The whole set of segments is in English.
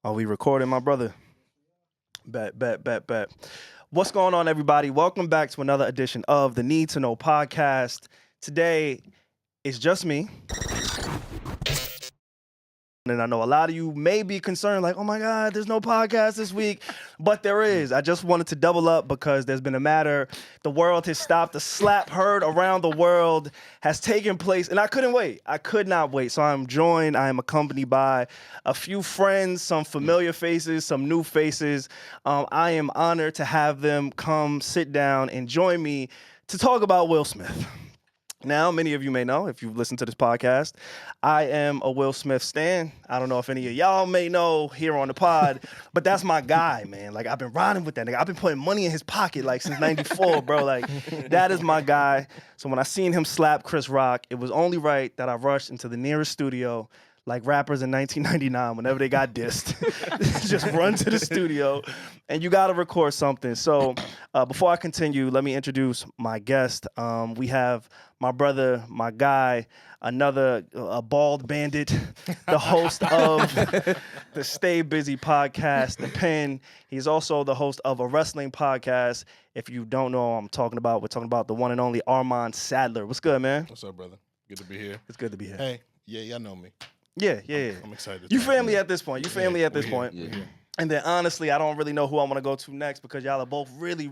Are we recording, my brother? Bet. What's going on, everybody? Welcome back to another edition of the Need to Know podcast. Today, it's just me. And I know a lot of you may be concerned, like, oh my God, there's no podcast this week. But there is. I just wanted to double up because there's been a matter. The world has stopped. The slap heard around the world has taken place. And I couldn't wait. I could not wait. So I am accompanied by a few friends, some familiar faces, some new faces. I am honored to have them come sit down and join me to talk about Will Smith. Now, many of you may know, if you've listened to this podcast, I am a Will Smith stan. I don't know if any of y'all may know here on the pod, but that's my guy, man. Like, I've been riding with that nigga. I've been putting money in his pocket, like, since 94, bro. Like, that is my guy. So when I seen him slap Chris Rock, it was only right that I rushed into the nearest studio, like rappers in 1999, whenever they got dissed. Just run to the studio, and you got to record something. So before I continue, let me introduce my guest. We have my brother, my guy, another bald bandit, the host of the Stay Busy podcast, The Pen. He's also the host of a wrestling podcast. If you don't know what we're talking about the one and only Armon Sadler. What's good, man? What's up, brother? Good to be here. It's good to be here. Hey, yeah, y'all know me. Yeah. I'm excited. You family at this point. Yeah. And then honestly, I don't really know who I want to go to next because y'all are both really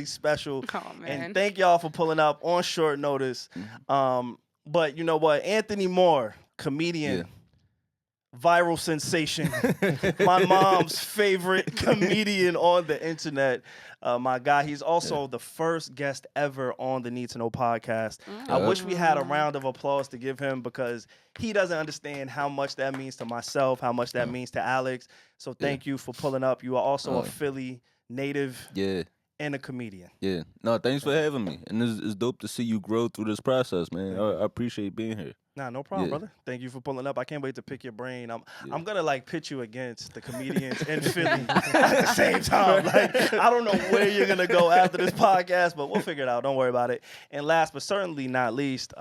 special. Oh, man. And thank y'all for pulling up on short notice. But you know what? Anthony Moore, comedian, viral sensation, my mom's favorite comedian on the internet. My guy, he's also the first guest ever on the Need to Know podcast. I wish we had a round of applause to give him because he doesn't understand how much that means to myself, how much that means to Alex. So thank you for pulling up. You are also a Philly native and a comedian. Yeah. No, thanks for having me. And it's dope to see you grow through this process, man. I appreciate being here. Nah, no problem, brother. Thank you for pulling up. I can't wait to pick your brain. I'm gonna like pit you against the comedians in Philly at the same time. Like, I don't know where you're gonna go after this podcast, but we'll figure it out. Don't worry about it. And last but certainly not least,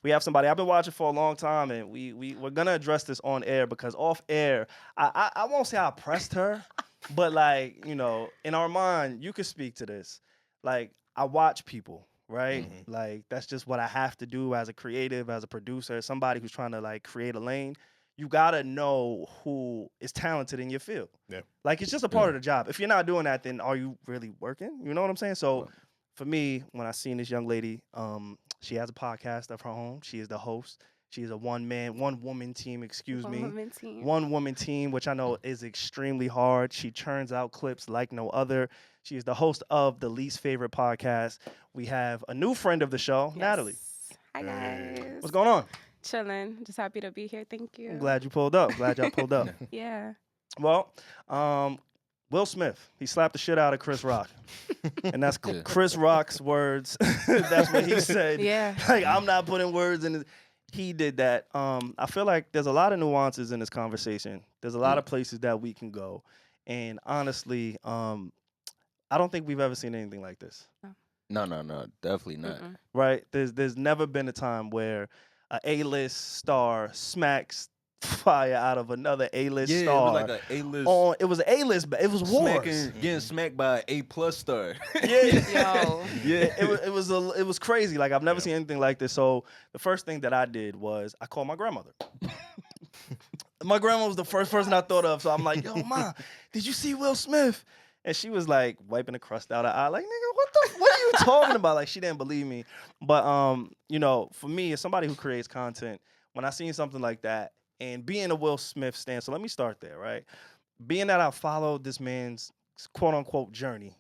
we have somebody I've been watching for a long time, and we're gonna address this on air because off air, I won't say I pressed her, but like, you know, in our mind, you could speak to this. Like, I watch people. Right? Like, that's just what I have to do as a creative, as a producer, somebody who's trying to like create a lane. You gotta know who is talented in your field. Yeah. Like, it's just a part of the job. If you're not doing that, then are you really working? You know what I'm saying? So for me, when I seen this young lady, she has a podcast of her own. She is the host. She is a one woman team, one woman team, which I know is extremely hard. She churns out clips like no other. She is the host of the Least Favorite podcast. We have a new friend of the show, Natalie. Hi, guys. What's going on? Chilling. Just happy to be here. Thank you. I'm glad you pulled up. Glad y'all pulled up. Yeah. Well, Will Smith, he slapped the shit out of Chris Rock. And that's Chris Rock's words. That's what he said. Yeah. Like, I'm not putting words in his... He did that. I feel like there's a lot of nuances in this conversation. There's a lot of places that we can go. And honestly, I don't think we've ever seen anything like this. No, definitely not. Right? There's never been a time where a A-list star smacks fire out of another A-list star. It was like an A-list. It was an A-list, but it was wars. Getting smacked by an A+ star. Yo. It was crazy. Like, I've never seen anything like this. So the first thing that I did was I called my grandmother. My grandma was the first person I thought of. So I'm like, yo, Ma, did you see Will Smith? And she was like wiping the crust out of her eye, like, nigga, what are you talking about? Like, she didn't believe me. But you know, for me, as somebody who creates content, when I seen something like that, and being a Will Smith stan, so let me start there, right? Being that I followed this man's quote unquote journey.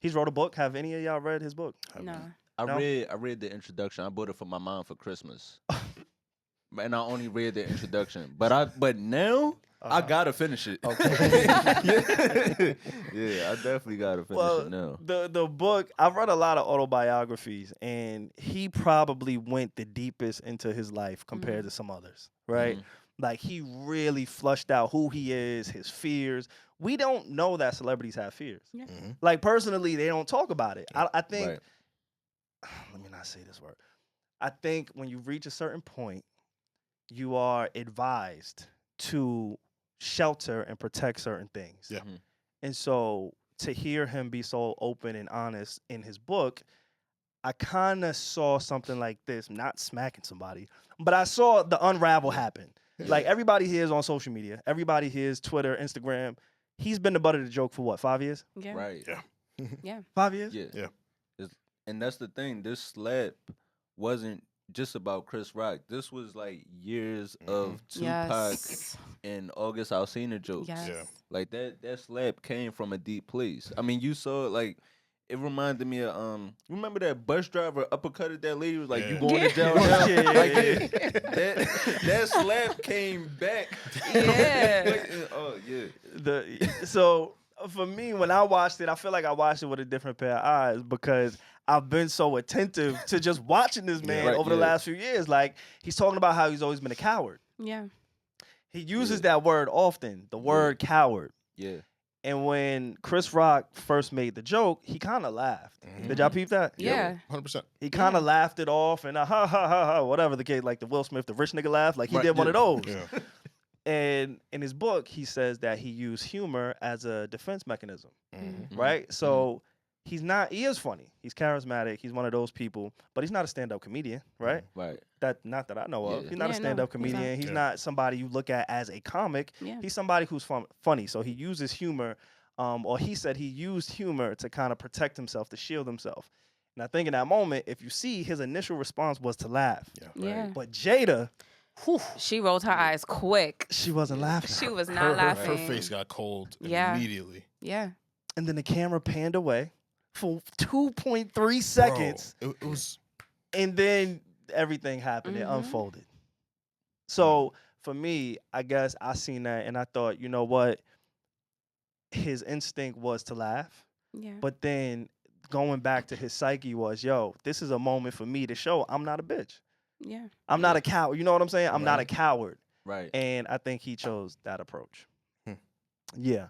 He's wrote a book. Have any of y'all read his book? No. I read the introduction. I bought it for my mom for Christmas. And I only read the introduction. But now I gotta finish it. Okay. Yeah, I definitely gotta finish it now. The book, I've read a lot of autobiographies, and he probably went the deepest into his life compared to some others, right? Like, he really flushed out who he is, his fears. We don't know that celebrities have fears. Yeah. Like, personally, they don't talk about it. I think, let me not say this word. I think when you reach a certain point, you are advised to shelter and protect certain things. Yeah. And so to hear him be so open and honest in his book, I kind of saw something like this, not smacking somebody, but I saw the unravel happen. Like everybody here is on social media. Everybody here is Twitter, Instagram. He's been the butt of the joke for what, 5 years? Yeah. Right. Yeah. 5 years? Yeah. Yeah. And that's the thing. This slap wasn't just about Chris Rock. This was like years of Tupac Yes. and August Alsina jokes. Yes. Yeah. Like that slap came from a deep place. I mean, you saw it, like it reminded me of you remember that bus driver uppercutted that lady, was like, Yeah. you going to jail Yeah, now? yeah, Like, yeah. that slap came back. Yeah. Oh yeah. So for me, when I watched it, I feel like I watched it with a different pair of eyes because I've been so attentive to just watching this man Right, over the yeah. last few years. Like he's talking about how he's always been a coward. Yeah. He uses that word often, the word coward. Yeah. And when Chris Rock first made the joke, he kind of laughed. Did y'all peep that? Yeah. 100%. He kind of laughed it off and ha ha ha ha, whatever the case, like the Will Smith, the rich nigga laugh, like he Right, did one yeah. of those. Yeah. And in his book, he says that he used humor as a defense mechanism, Mhm. right? So he is funny. He's charismatic. He's one of those people, but he's not a stand-up comedian, right? Right. Not that I know of. Yeah. He's not a Yeah, no, stand-up he's not. comedian. He's Yeah. not somebody you look at as a comic. Yeah. He's somebody who's funny. So he uses humor, or he said he used humor to kind of protect himself, to shield himself. And I think in that moment, if you see, his initial response was to laugh. Yeah. But Jada, She rolled her eyes quick. she wasn't laughing. She was not Her laughing. face got cold Yeah. immediately. Yeah. And then the camera panned away for 2.3 seconds. Bro, it was. And then everything happened. It Mhm. unfolded. So for me, I guess I seen that and I thought, you know what? His instinct was to laugh. Yeah. But then going back to his psyche was, yo, this is a moment for me to show I'm not a bitch. Yeah. I'm not a coward. You know what I'm saying? I'm not a Right. coward. Right. And I think he chose that approach. Hmm. Yeah.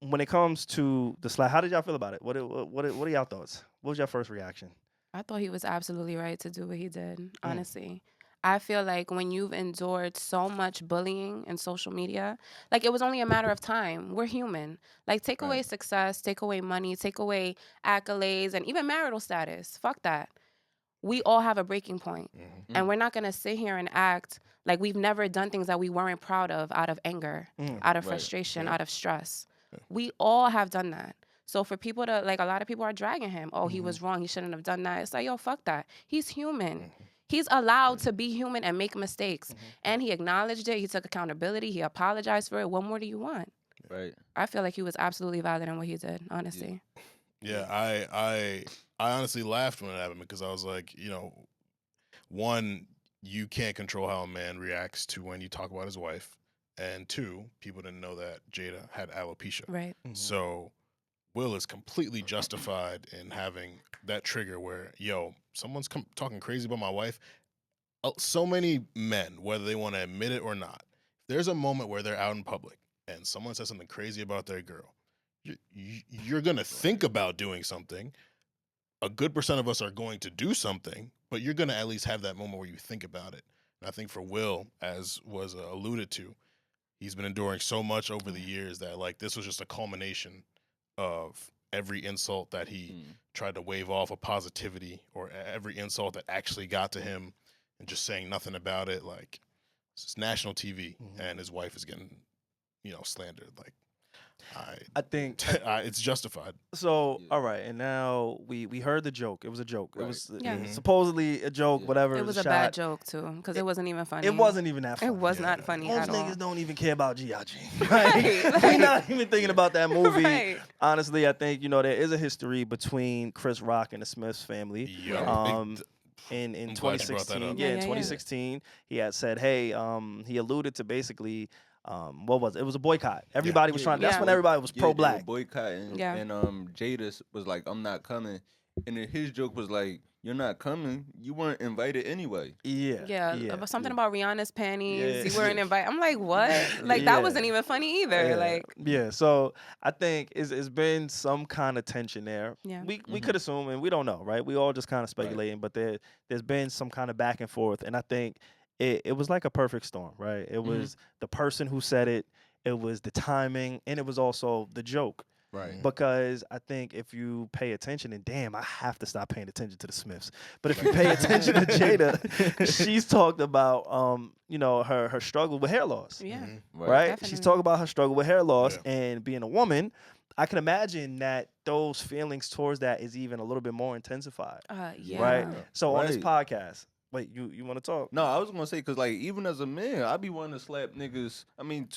When it comes to the slap, how did y'all feel about it? What are y'all thoughts? What was your first reaction? I thought he was absolutely right to do what he did, honestly. I feel like when you've endured so much bullying in social media, like it was only a matter of time. We're human. Like take away success, take away money, take away accolades, and even marital status. Fuck that. We all have a breaking point. And we're not going to sit here and act like we've never done things that we weren't proud of out of anger, out of Right. frustration, out of stress. We all have done that. So for people to, like, a lot of people are dragging him. Oh, he was wrong. He shouldn't have done that. It's like, yo, fuck that. He's human. He's allowed to be human and make mistakes. And he acknowledged it. He took accountability. He apologized for it. What more do you want? Right. I feel like he was absolutely valid in what he did, honestly. Yeah, I honestly laughed when it happened because I was like, you know, one, you can't control how a man reacts to when you talk about his wife, and two, people didn't know that Jada had alopecia. Right. So Will is completely justified in having that trigger where, yo, someone's talking crazy about my wife. So many men, whether they want to admit it or not, there's a moment where they're out in public and someone says something crazy about their girl. You're going to think about doing something. A good percent of us are going to do something, but you're going to at least have that moment where you think about it. And I think for Will, as was alluded to, he's been enduring so much over the years that, like, this was just a culmination of every insult that he tried to wave off a positivity, or every insult that actually got to him, and just saying nothing about it. Like, it's national TV, and his wife is getting, slandered. Like, I think it's justified. so. All right, and now we heard the joke. It was a joke. It Right. was Yeah. supposedly a joke. Yeah. Whatever. It was a shot. bad joke, too, because it wasn't even funny. It wasn't even that funny. It was not funny Most at all. niggas don't even care about G.I.G. Right, We're like- not even thinking about that movie. Right. Honestly, I think there is a history between Chris Rock and the Smiths family. Yeah. In I'm glad you brought that 2016, up. yeah, Yeah, in yeah, yeah. 2016, he had said, hey, he alluded to basically, what was it? It was a boycott. Everybody was trying. That's Yeah. when everybody was Yeah, they were pro-black. boycotting. Yeah. And Jada was like, I'm not coming. And then his joke was like, you're not coming. You weren't invited anyway. Yeah, yeah. about something about Rihanna's panties. Yeah. You weren't invited. I'm like, what? Like, that wasn't even funny either. Yeah. Like, yeah, so I think it's been some kind of tension there. Yeah. We could assume, and we don't know, right? We all just kind of speculating, but there's been some kind of back and forth, and I think it was like a perfect storm, right? It was the person who said it, it was the timing, and it was also the joke. Right. Because I think if you pay attention, and damn, I have to stop paying attention to the Smiths. But if you pay attention to Jada, she's talked about, you know, her struggle with hair loss. Yeah. Right? Definitely. She's talking about her struggle with hair loss and being a woman. I can imagine that those feelings towards that is even a little bit more intensified. Yeah. Right? So on this Right. podcast, wait, you want to talk? No, I was gonna say because like even as a man, I be wanting to slap niggas. I mean,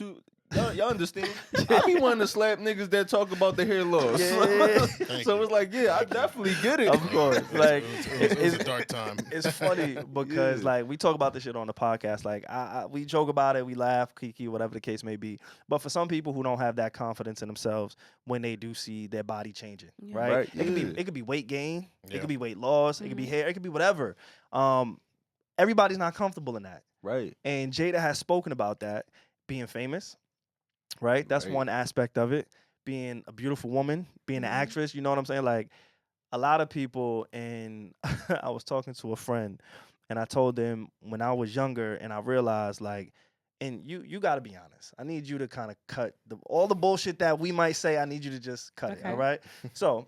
y'all understand? I be wanting to slap niggas that talk about the hair loss. Yeah. So it's like, yeah, I definitely get it. Of course. Like It was a dark time. it's funny because like we talk about this shit on the podcast. Like we joke about it, we laugh, kiki, whatever the case may be. But for some people who don't have that confidence in themselves when they do see their body changing, right? Right, It could be weight gain, it Yeah. could be weight loss, it could be hair, it could be whatever. Everybody's not comfortable in that. Right. And Jada has spoken about that, being famous, right? That's Right. one aspect of it. Being a beautiful woman, being an actress, you know what I'm saying? Like a lot of people, and I was talking to a friend and I told them when I was younger and I realized like, and you got to be honest. I need you to kind of cut all the bullshit that we might say. I need you to just cut it, all right? So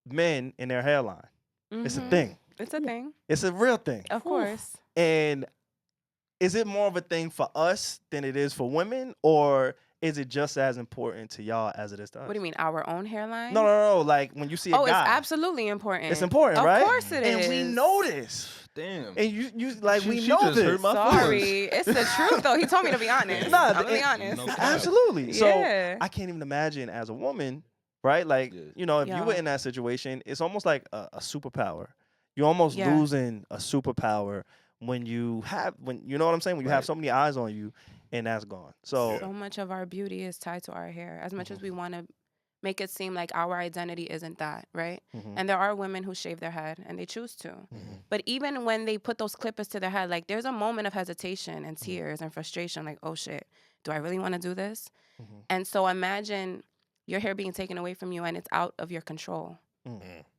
men in their hairline, it's a thing. It's a thing. It's a real thing. Of course. And is it more of a thing for us than it is for women, or is it just as important to y'all as it is to us? What do you mean, our own hairline? No. Like when you see a guy, it's absolutely important. it's important, of right? Of course it is. And we know this. Damn. And you like She we know just this. hurt my Sorry, it's the truth though. He told me to be honest. Nah, I'm gonna be honest. No cap. Absolutely. So Yeah. I can't even imagine as a woman, right? Like you know, if you Yeah. were in that situation, it's almost like a superpower. You're almost losing a superpower when you you know what I'm saying? When you have so many eyes on you and that's gone. So much of our beauty is tied to our hair. As much as we want to make it seem like our identity isn't that, right? And there are women who shave their head and they choose to. But even when they put those clippers to their head, like there's a moment of hesitation and tears and frustration, like, oh shit, do I really want to do this? And so imagine your hair being taken away from you and it's out of your control.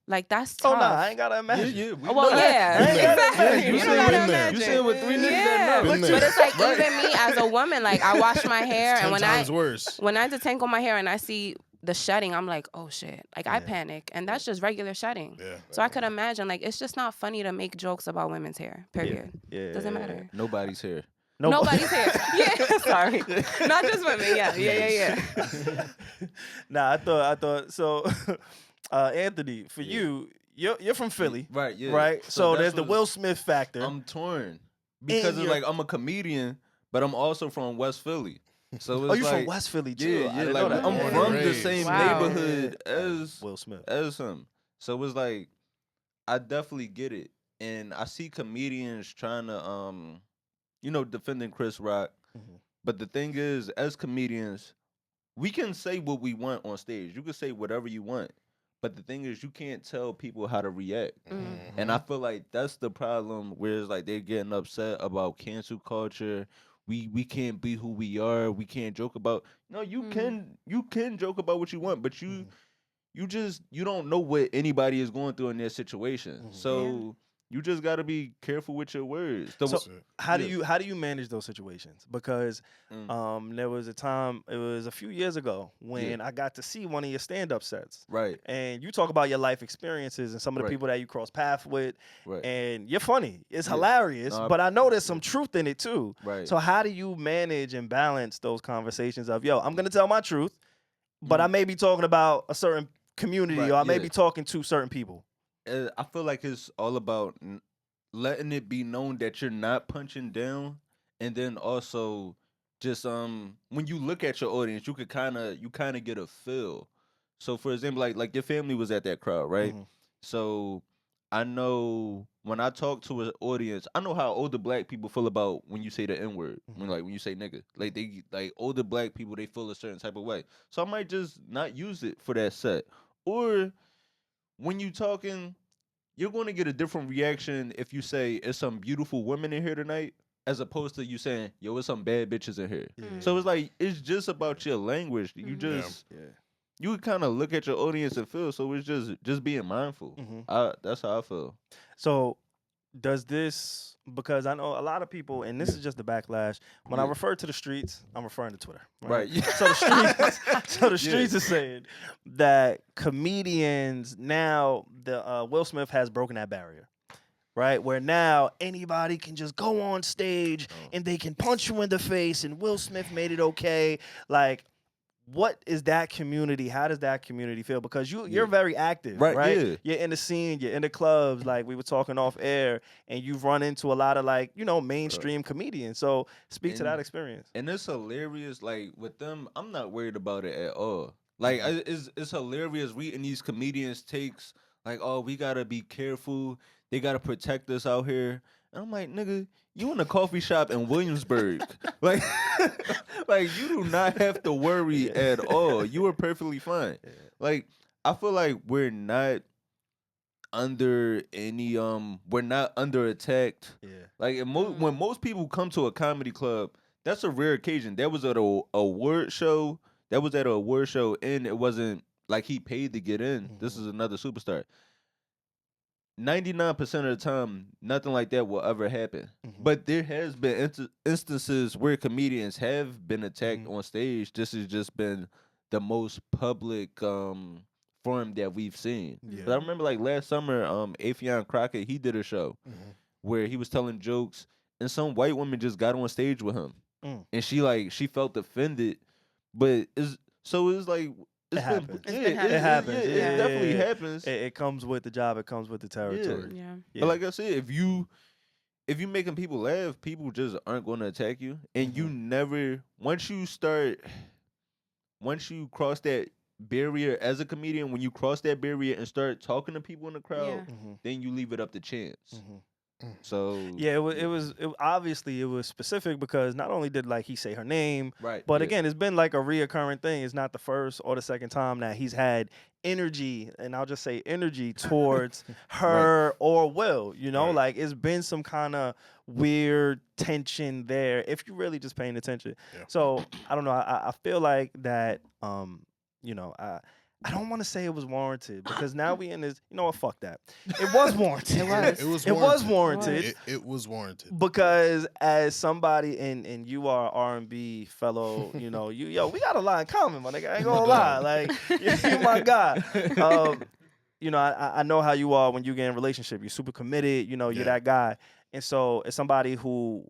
Like that's tough. Oh no, I ain't gotta imagine. Yeah, we Well, know. yeah, exactly. You You said don't gotta been there. imagine. You said with 3 niggas Yeah, that know. Been but there. it's like even me as a woman, like I wash my hair, and 10 times worse. when I detangle my hair and I see the shedding, I'm like, oh shit, like I panic, and that's just regular shedding. Yeah. So I could imagine, like, it's just not funny to make jokes about women's hair. Period. Yeah. Doesn't matter. Nobody's here. Nobody's hair. Yeah, sorry, not just women. Yeah. Nah, I thought so. Anthony, for you, you're from Philly, Right, yeah. right? So that's there's the what- Will Smith factor. I'm torn. Because it's you're- like I'm a comedian, but I'm also from West Philly. So it's Oh, you like, from West Philly too? Yeah, I yeah. didn't Like know that. I'm Yeah. from the Raised. same Wow. neighborhood as Will Smith. him. So it's like I definitely get it. And I see comedians trying to defending Chris Rock. Mhm. But the thing is, as comedians, we can say what we want on stage. You can say whatever you want. But the thing is, you can't tell people how to react. And I feel like that's the problem where it's like they're getting upset about cancel culture. We can't be who we are. We can't joke about. No, you can joke about what you want, but you don't know what anybody is going through in their situation. So you just got to be careful with your words. So how do yeah. you manage those situations? Because there was a time, it was a few years ago when I got to see one of your stand-up sets. Right. And you talk about your life experiences and some of the Right. people that you cross paths with. Right. And you're funny. It's Yeah. hilarious. No, but I know there's some truth in it too. Right. So how do you manage and balance those conversations of, yo, I'm going to tell my truth, but I may be talking about a certain community Right, or I may yeah. be talking to certain people. I feel like it's all about letting it be known that you're not punching down, and then also just when you look at your audience, you kind of get a feel. So for example, like your family was at that crowd, right? Mhm. So I know when I talk to an audience, I know how older black people feel about when you say the N word, when you say nigga, like they like older black people, they feel a certain type of way. So I might just not use it for that set, or when you talking, you're going to get a different reaction if you say it's some beautiful women in here tonight, as opposed to you saying, yo, it's some bad bitches in here. So it's like it's just about your language. You just you kind of look at your audience and feel. So it's just being mindful. That's how I feel. So does this, because I know a lot of people, and this is just the backlash. When I Yeah. refer to the streets, I'm referring to Twitter. Right. So the streets are saying that comedians now, the Will Smith has broken that barrier. Right, where now anybody can just go on stage and they can punch you in the face, and Will Smith made it okay. Like, what is that community? How does that community feel? Because you're very active, right? Yeah. You're in the scene, you're in the clubs, like we were talking off air, and you've run into a lot of like, mainstream comedians. So speak to that experience. And it's hilarious. Like with them, I'm not worried about it at all. Like it's hilarious reading these comedians' takes. Like, oh, we gotta be careful. They gotta protect us out here. And I'm like, nigga, you in a coffee shop in Williamsburg. like, like you do not have to worry at all. You are perfectly fine. Like, I feel like we're not under any we're not under attack. Yeah. Like when most people come to a comedy club, that's a rare occasion. That was at a award show. That was at an award show, and it wasn't like he paid to get in. This is another superstar. 99% of the time, nothing like that will ever happen. But there has been instances where comedians have been attacked on stage. This has just been the most public form that we've seen. Yeah. But I remember like last summer, Afion Crockett, he did a show where he was telling jokes, and some white woman just got on stage with him, and she felt offended. But it's like. It happens. It happens. It definitely happens. It comes with the job. It comes with the territory. Yeah. But like I said, if you making people laugh, people just aren't going to attack you. And you never, once you cross that barrier as a comedian, when you cross that barrier and start talking to people in the crowd, then you leave it up to chance. So yeah, it was obviously it was specific because not only did like he say her name, right, but again, it's been like a reoccurring thing. It's not the first or the second time that he's had energy, and I'll just say energy towards her or Will. Like it's been some kind of weird tension there if you're really just paying attention. Yeah. So I don't know. I feel like that. I don't want to say it was warranted because now we in this. You know what? Fuck that. It was warranted. It was warranted. It was warranted. Because as somebody and you are R&B fellow, we got a lot in common, my nigga. I ain't gonna lie. Like you my guy. I know how you are when you get in a relationship. You're super committed. You're that guy. And so, as somebody who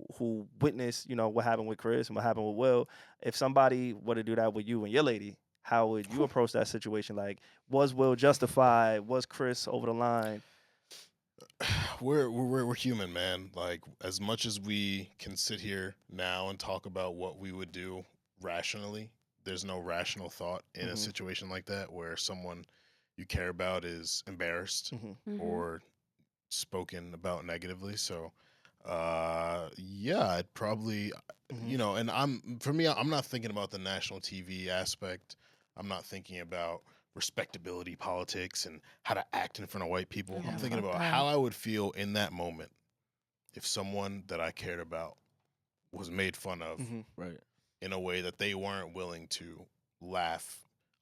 witnessed, what happened with Chris and what happened with Will, if somebody were to do that with you and your lady, how would you approach that situation? Like, was Will justified? Was Chris over the line? We're human, man. Like, as much as we can sit here now and talk about what we would do rationally, there's no rational thought in a situation like that where someone you care about is embarrassed or spoken about negatively. So, I'd probably, and I'm not thinking about the national TV aspect. I'm not thinking about respectability politics and how to act in front of white people. I'm thinking about how I would feel in that moment if someone that I cared about was made fun of right in a way that they weren't willing to laugh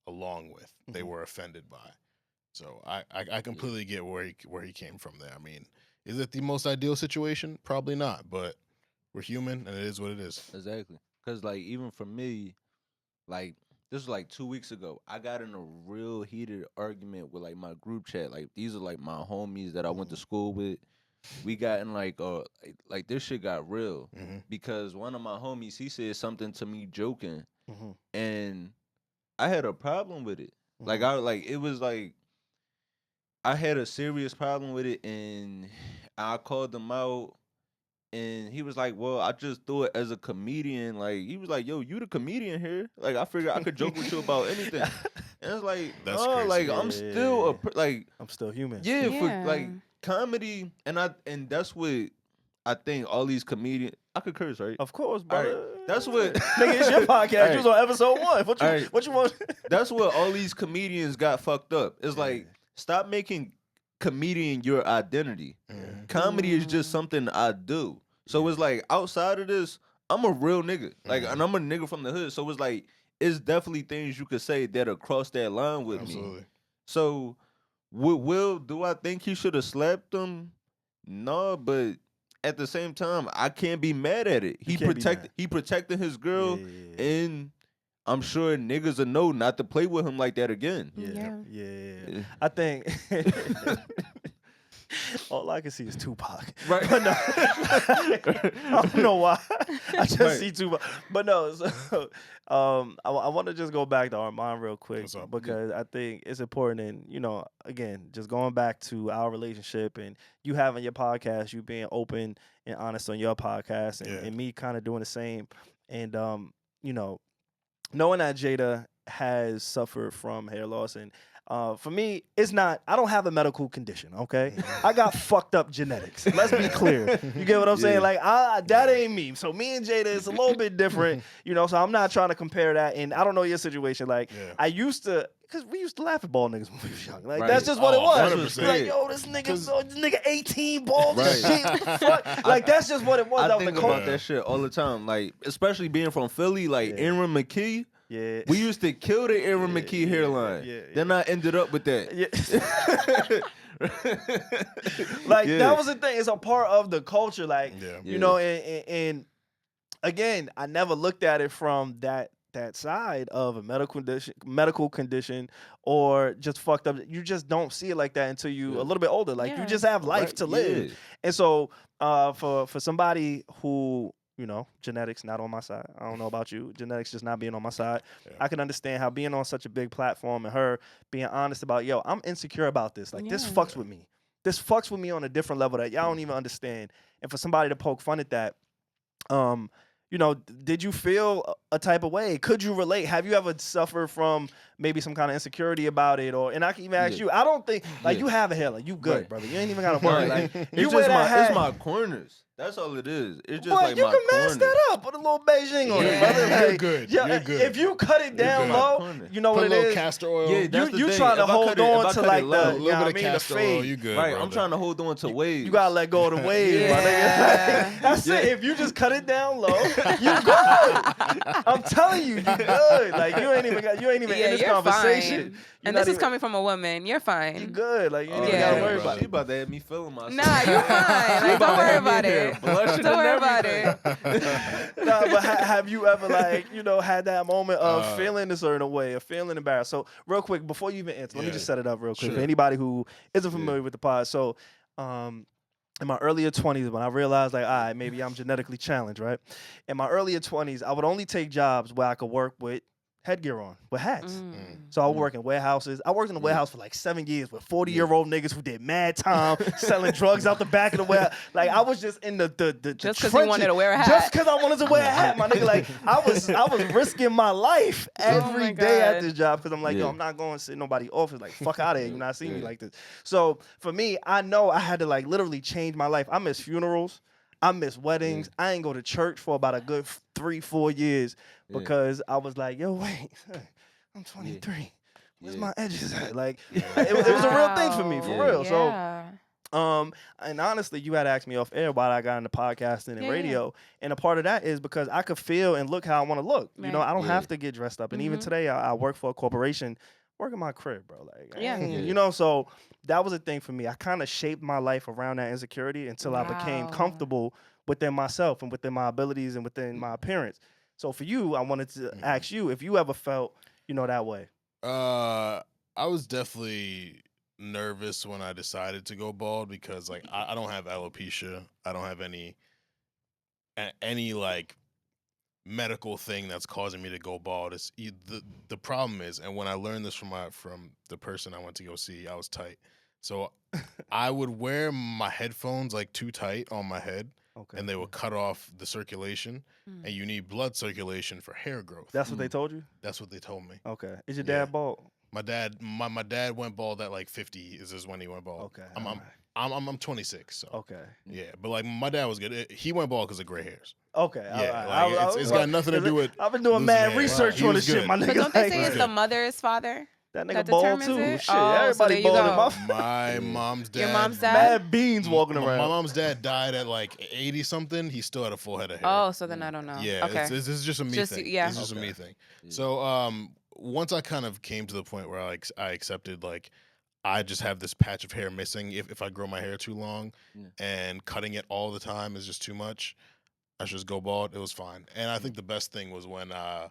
along with. They were offended by. So I completely get where he came from there. I mean, is it the most ideal situation? Probably not, but we're human and it is what it is. Exactly. Because like even for me, like this was like 2 weeks ago. I got in a real heated argument with like my group chat. Like these are like my homies that I went to school with. We got in like this shit got real because one of my homies, he said something to me joking, and I had a problem with it. It was like I had a serious problem with it, and I called him out. And he was like, well, I just threw it as a comedian. Like, he was like, yo, you the comedian here? Like, I figured I could joke with you about anything. And it's like, that's no, crazy. like, I'm still, I'm still human. Yeah, for, like, comedy. And that's what I think all these comedians, I could curse, right? Of course, brother. Right. That's what. Nigga, it's your podcast. You was on episode 1. What you want? That's what all these comedians got fucked up. It's like, stop making comedian your identity. Comedy is just something I do. So it's like outside of this, I'm a real nigga. Like, and I'm a nigga from the hood. So it's like it's definitely things you could say that'll cross that line with me. So with Will, do I think he should have slapped him? No, but at the same time, I can't be mad at it. He can't be mad. He protected his girl, Yeah. and I'm sure niggas will know not to play with him like that again. Yeah. I think all I can see is Tupac. Right. But no, I don't know why. I just see Tupac. But no, so, I want to just go back to Armon real quick What's up? because I think it's important. And, again, just going back to our relationship and you having your podcast, you being open and honest on your podcast and me kind of doing the same. And, knowing that Jada has suffered from hair loss and for me, I don't have a medical condition, okay? I got fucked up genetics. Let's be clear. You get what I'm saying? Like, that ain't me. So me and Jada is a little bit different, so I'm not trying to compare that. And I don't know your situation. Like, I used to, because we used to laugh at bald niggas when we was young. Like, that's just what it was. 100%. Like, yo, this nigga 18 bald and shit. What the fuck? Like, that's just what it was. I think about that shit all the time. Like, especially being from Philly, like Aaron McKee. Yeah. We used to kill the Aaron McKee hairline. Then I ended up with that. That was the thing. It's a part of the culture. Like, and again, I never looked at it from that side of a medical condition or just fucked up. You just don't see it like that until you a little bit older. Like, you just have life to live. Yeah. And so for somebody who, genetics not on my side. I don't know about you. Genetics just not being on my side. Yeah. I can understand how being on such a big platform and her being honest about, I'm insecure about this. Like, this fucks with me. This fucks with me on a different level that y'all don't even understand. And for somebody to poke fun at that, did you feel a type of way? Could you relate? Have you ever suffered from maybe some kind of insecurity about it? And I can even ask you, I don't think, you have a hairline. You good, brother. You ain't even got to worry. Like, you wear that hat. It's my corners. That's all it is. It's just but like you my can mask corners. that up. Put a little Beijing on it, brother. Like, You're good. Yeah, You're good. If you cut it down low, you know Put what a it little is. castor oil. Yeah, that's the you thing. trying to If I hold cut it- on if I to cut like it the, low, a little bit of the castor oil. fade. You good, Right, brother. I'm trying to hold on to waves. You gotta let go of the wave, my nigga. Yeah. That's it. If you just cut it down low, you good. I'm telling you, you good. Like, you ain't even in this you're conversation. fine. And this is coming from a woman. You're fine. You good. Like, you ain't even Yeah. gotta worry about She it. about to have me feeling myself. Nah, you're fine. Like, don't worry about it. Don't worry about it. Nah, but have you ever had that moment of feeling a certain way, of feeling embarrassed? So real quick, before you even answer, let me just set it up real quick for anybody who isn't familiar with the pod. So in my earlier 20s, when I realized all right, maybe I'm genetically challenged, right? In my earlier 20s, I would only take jobs where I could work with headgear on, with hats. So I would work in warehouses. I worked in a warehouse for like 7 years with 40-year-old niggas who did mad time selling drugs out the back of the warehouse. Like, I was just in the just because you wanted to wear a hat. Just because I wanted to wear a hat, my nigga. Like, I was risking my life every day at this job because I'm like, yo, I'm not going to sit in nobody's office. Like, fuck out of here. You not see me like this. So for me, I know I had to like literally change my life. I miss funerals. I miss weddings. I ain't go to church for about a good 3-4 years because I was like, yo, wait, I'm 23. Where's my edges at? Like, it was a real thing for me, for real. Yeah. So, and honestly, you had asked me off air why I got into podcasting and radio. And a part of that is because I could feel and look how I want to look. Right. I don't have to get dressed up. And even today, I work for a corporation, work in my crib, bro. Like, so that was a thing for me. I kind of shaped my life around that insecurity until I became comfortable within myself and within my abilities and within my appearance. So for you, I wanted to ask you if you ever felt, that way. I was definitely nervous when I decided to go bald because like I don't have alopecia. I don't have any like medical thing that's causing me to go bald. It's the problem is, and when I learned this from the person I went to go see, I was tight. So I would wear my headphones like too tight on my head. Okay. And they will cut off the circulation, and you need blood circulation for hair growth. That's what they told you? That's what they told me. Okay. Is your dad bald? My dad went bald at like 50. Is when he went bald. Okay. I'm 26. So. Okay. Yeah, but like my dad was good. He went bald because of gray hairs. Okay. Yeah, like, it's got nothing to do with. I've been doing mad research on this shit, my nigga. But don't they say it's the mother's father? That nigga bald too. It? Shit, so everybody bald in my mom's dad. Your mom's dad? Mad beans walking around. My mom's dad died at like 80 something. He still had a full head of hair. Oh, so then I don't know. Yeah, okay. this is just a me thing. Yeah. This is just a me thing. So once I kind of came to the point where I accepted like I just have this patch of hair missing if I grow my hair too long, Yeah. and cutting it all the time is just too much. I should just go bald. It was fine. And I think the best thing was when I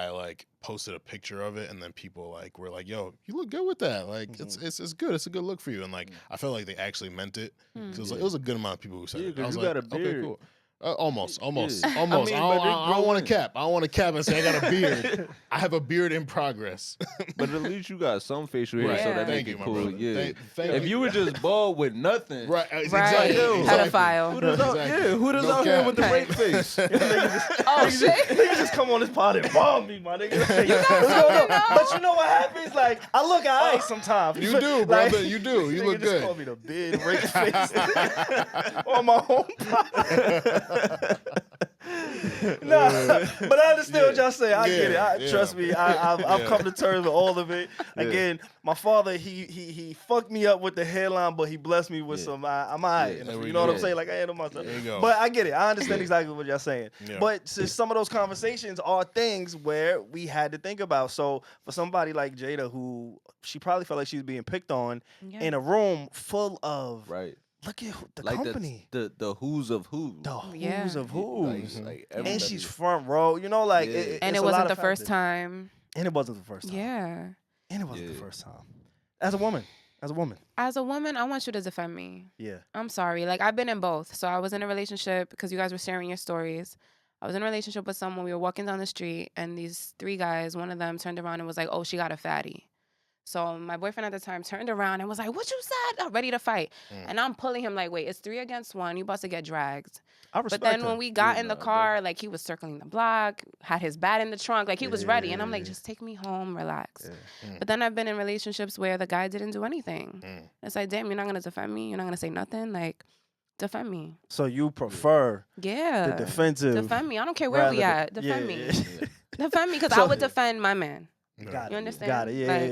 like posted a picture of it, and then people like were like, "Yo, you look good with that. Like it's good. It's a good look for you." And like I felt like they actually meant it. 'Cause it was a good amount of people who said it. I 'cause was you like, got a beard. okay, cool. Almost. Yeah. I I mean, but it don't want to growing. cap. I don't want to cap and say I got a beard. I have a beard in progress. But at least you got some facial hair, Right. so that Thank make you, it my cool. brother. Yeah. Thank If you were just bald with nothing, Right. Right. Exactly. Pedophile. Who does out, Exactly. yeah, who does No out here cap. with the rape face? Oh shit. Niggas just come on this pod and bomb me, my nigga. Like, what's going on? But you know what happens? Like, I look alright sometimes. You do, Like, brother. You do. You nigga look just good. call me the big rape face on my own pod. Nah, but I understand what y'all say. I get it. Trust me. I've come to terms with all of it. Again, my father, he fucked me up with the hairline, but he blessed me with some. I'm alright. There we You know what I'm go. saying? Like I handle myself. There you go. But I get it. I understand exactly what y'all saying. Yeah. But some of those conversations are things where we had to think about. So for somebody like Jada, who she probably felt like she was being picked on Yeah. in a room full of Right. look at the Like company, the who's of who. the who's Yeah. of who's. Like And everybody. she's front row, you know, like, Yeah. And it's it a lot wasn't of the first factors. time. And it wasn't the first time. Yeah. And it wasn't the Yeah. first time. As a woman, As a woman, I want you to defend me. yeah. I'm sorry. Like, I've been in both. So I was in a relationship because you guys were sharing your stories. I was in a relationship with someone. We were walking down the street, and these three guys, one of them turned around and was like, "Oh, she got a fatty." So my boyfriend at the time turned around and was like, "What you said?" I'm ready to fight. And I'm pulling him like, "Wait, it's 3 against 1. You about to get dragged." I But respect then that. when we got Yeah, in the nah, car, like, he was circling the block, had his bat in the trunk, like, he was ready. And I'm like, Yeah. just take me home, relax. Yeah. But then I've been in relationships where the guy didn't do anything. Mm. It's like, damn, you're not going to defend me? You're not going to say nothing? Like, defend me. So you prefer Yeah. the defensive. Defend me. I don't care where we rather at. than- Defend me. yeah. Defend me because So- I would defend my man. Got You it. understand? Got it. Yeah, Like, yeah,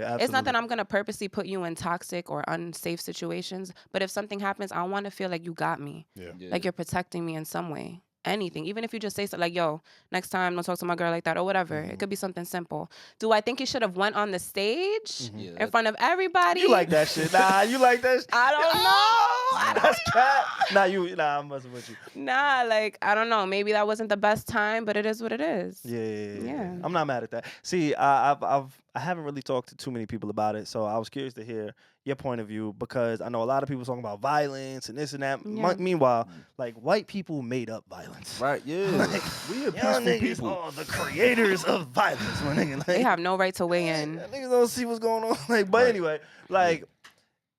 absolutely. It's not that I'm going to purposely put you in toxic or unsafe situations, but if something happens, I want to feel like you got me. Yeah. Like you're protecting me in some way. Anything. Even if you just say something like, "Yo, next time don't talk to my girl like that," or whatever. It could be something simple. Do I think you should have went on the stage Yeah, in front of everybody? You like that shit. Nah, you like that shit. I don't know. That's cat. Nah, I'm messing with you. Nah, like, I don't know. Maybe that wasn't the best time, but it is what it is. Yeah. Yeah. I'm not mad at that. See, I haven't really talked to too many people about it, so I was curious to hear your point of view because I know a lot of people talking about violence and this and that. Yeah. Meanwhile, like white people made up violence. Right, yeah. We a Y'all peaceful niggas people. are the creators of violence, my nigga. Like, They have no right to weigh in. niggas don't see what's going on. Like, but anyway, like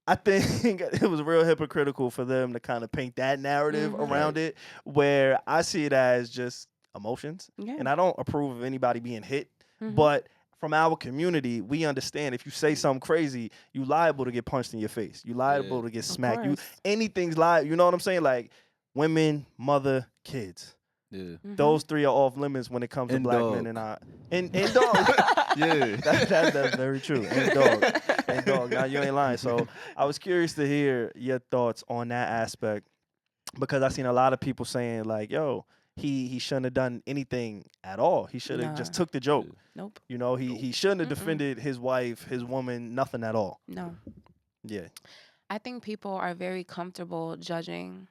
I think it was real hypocritical for them to kind of paint that narrative around it, where I see it as just emotions, Yeah. and I don't approve of anybody being hit, Mhm. but from our community, we understand if you say something crazy, you liable to get punched in your face. You liable to get smacked. You course. anything's liable. You know what I'm saying? Like women, mother, kids. Yeah. Those three are off limits when it comes to And black dog. men and I and dog. Yeah. That's very true. And dog. Now you ain't lying. So I was curious to hear your thoughts on that aspect because I seen a lot of people saying like, "Yo, he shouldn't have done anything at all. He should have just Nah. took the joke. Nope. You know, he shouldn't have Mm-mm. defended his wife, his woman, nothing at all." No. Yeah. I think people are very comfortable judging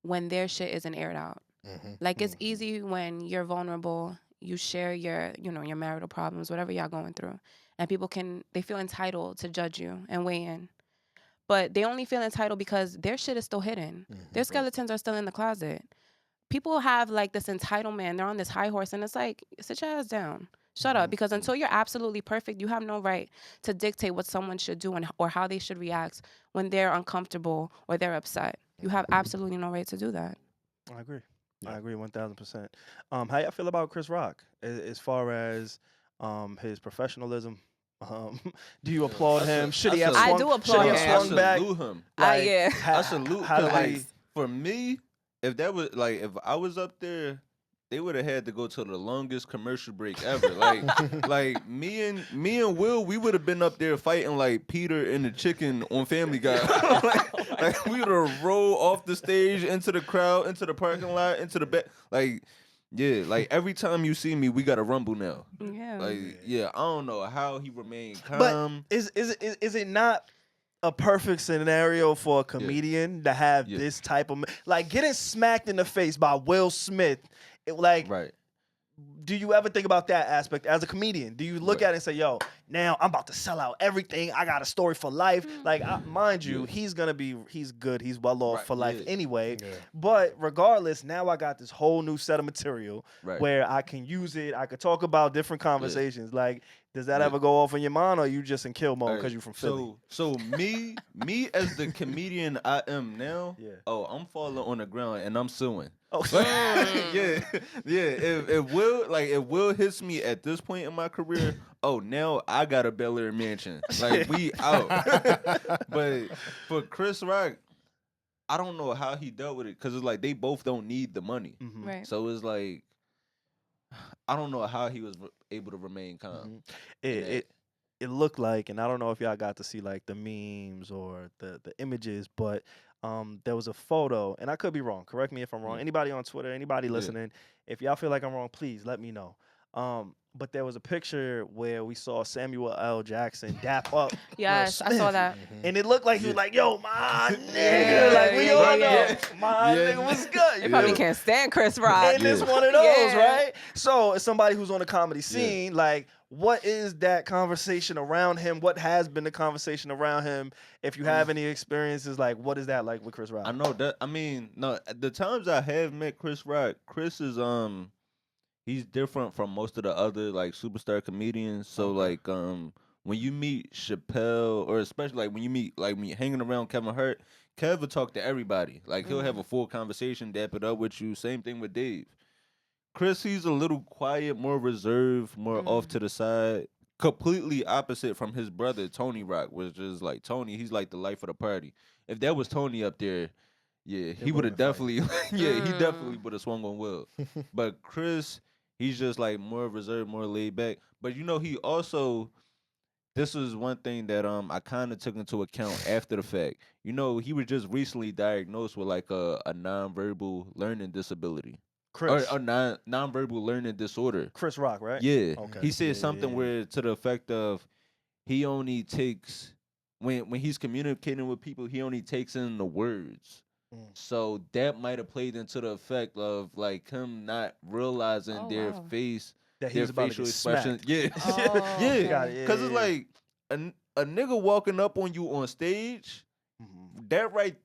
when their shit isn't aired out. Like, it's easy when you're vulnerable, you share your, your marital problems, whatever y'all going through, and people they feel entitled to judge you and weigh in. But they only feel entitled because their shit is still hidden. Their skeletons are still in the closet. People have like this entitlement. They're on this high horse, and it's like, sit your ass down. Shut up. Because until you're absolutely perfect, you have no right to dictate what someone should do or how they should react when they're uncomfortable or they're upset. You have absolutely no right to do that. I agree. Yeah. I agree 1000%. How y'all feel about Chris Rock as far as his professionalism? Do you applaud him? Should he have I swung, do should applaud he him. have I swung back? salute him. Like, yeah. I salute how him. did Like, he- for me, if that was like if I was up there, they would have had to go to the longest commercial break ever. Like me and Will, we would have been up there fighting like Peter and the chicken on Family Guy. like we would have rolled off the stage into the crowd, into the parking lot, into the back. Like Yeah, like every time you see me, we got to rumble now. Yeah. Like, I don't know how he remained But calm. is it not a perfect scenario for a comedian to have this type of like getting smacked in the face by Will Smith? Right. Do you ever think about that aspect as a comedian? Do you look at it and say, yo, now I'm about to sell out everything. I got a story for life. Like, mind you, he's good. He's well off for life anyway. Yeah. But regardless, now I got this whole new set of material where I can use it. I could talk about different conversations. Like, does that ever go off in your mind, or you just in kill mode because you're from Philly? So me as the comedian I am now, I'm falling on the ground and I'm suing. Oh, If Will hits me at this point in my career, now I got a Bel Air mansion. Like, we out. But for Chris Rock, I don't know how he dealt with it, because it's like they both don't need the money. Mm-hmm. Right. So it's like, I don't know how he was able to remain calm. It looked like, and I don't know if y'all got to see like the memes or the images, but there was a photo, and I could be wrong. Correct me if I'm wrong. Anybody on Twitter, anybody listening, if y'all feel like I'm wrong, please let me know. But there was a picture where we saw Samuel L. Jackson dap up. Yes, I saw that. And it looked like he was like, yo, my nigga. Like, we all know. My nigga was good. They probably can't stand Chris Rock. And it's one of those, right? So, as somebody who's on the comedy scene, like, what is that conversation around him? What has been the conversation around him? If you have any experiences, like, what is that like with Chris Rock? I know that. I mean, no, the times I have met Chris Rock, Chris is he's different from most of the other like superstar comedians. So like when you meet Chappelle, or especially like when you meet like me hanging around Kevin Hart, Kev will talk to everybody. Like, he'll have a full conversation, dap it up with you. Same thing with Dave. Chris, he's a little quiet, more reserved, more off to the side. Completely opposite from his brother, Tony Rock, which is like Tony, he's like the life of the party. If that was Tony up there, he would have definitely, he definitely would have swung on Will. But Chris, he's just like more reserved, more laid back. But he also, this is one thing that I kind of took into account after the fact. He was just recently diagnosed with like a nonverbal learning disability. Chris. Or nonverbal learning disorder. Chris Rock, right? Yeah. Okay. He said something where to the effect of he only takes, when he's communicating with people, he only takes in the words. So that might have played into the effect of like him not realizing their face, that their he's about facial to get expression. smacked. Yeah. Because it's like a nigga walking up on you on stage, that right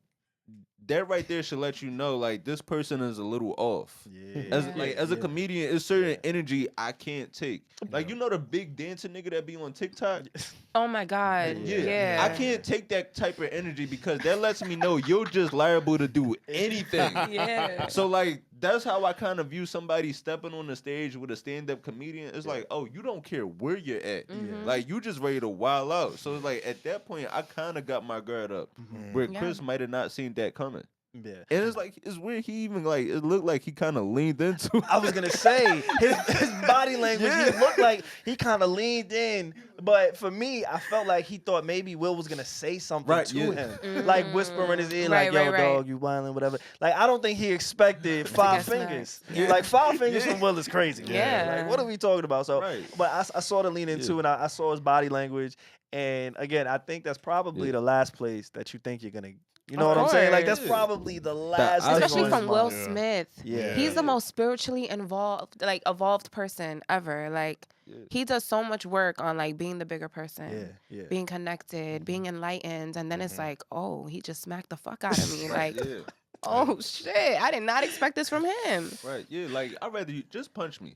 there should let you know like this person is a little off. As a comedian, it's certain energy I can't take. Like, the big dancing nigga that be on TikTok. Oh my God. Yeah. I can't take that type of energy because that lets me know you're just liable to do anything. Yeah. So like that's how I kind of view somebody stepping on the stage with a stand-up comedian. It's like, oh, you don't care where you're at. Like, you just ready to wild out. So it's like at that point I kind of got my guard up. Where Chris might have not seen that coming. Yeah. And it's like, it's weird. He even like, it looked like he kind of leaned into it. I was going to say, his body language, he looked like he kind of leaned in. But for me, I felt like he thought maybe Will was going to say something to him. Like whispering in his ear, like, yo, dog, you wildin', whatever. Like, I don't think he expected 5 fingers. Like, 5 fingers from Will is crazy. Like, what are we talking about? So, but I saw the lean into it. I saw his body language. And again, I think that's probably the last place that you think you're going to, you know what I'm saying? Like, that's probably the last. Especially from Will Smith. Yeah. He's the most spiritually evolved person ever. Like, he does so much work on, like, being the bigger person. Being connected, being enlightened. And then it's like, oh, he just smacked the fuck out of me. Like, oh, shit. I did not expect this from him. Right, yeah. Like, I'd rather you just punch me.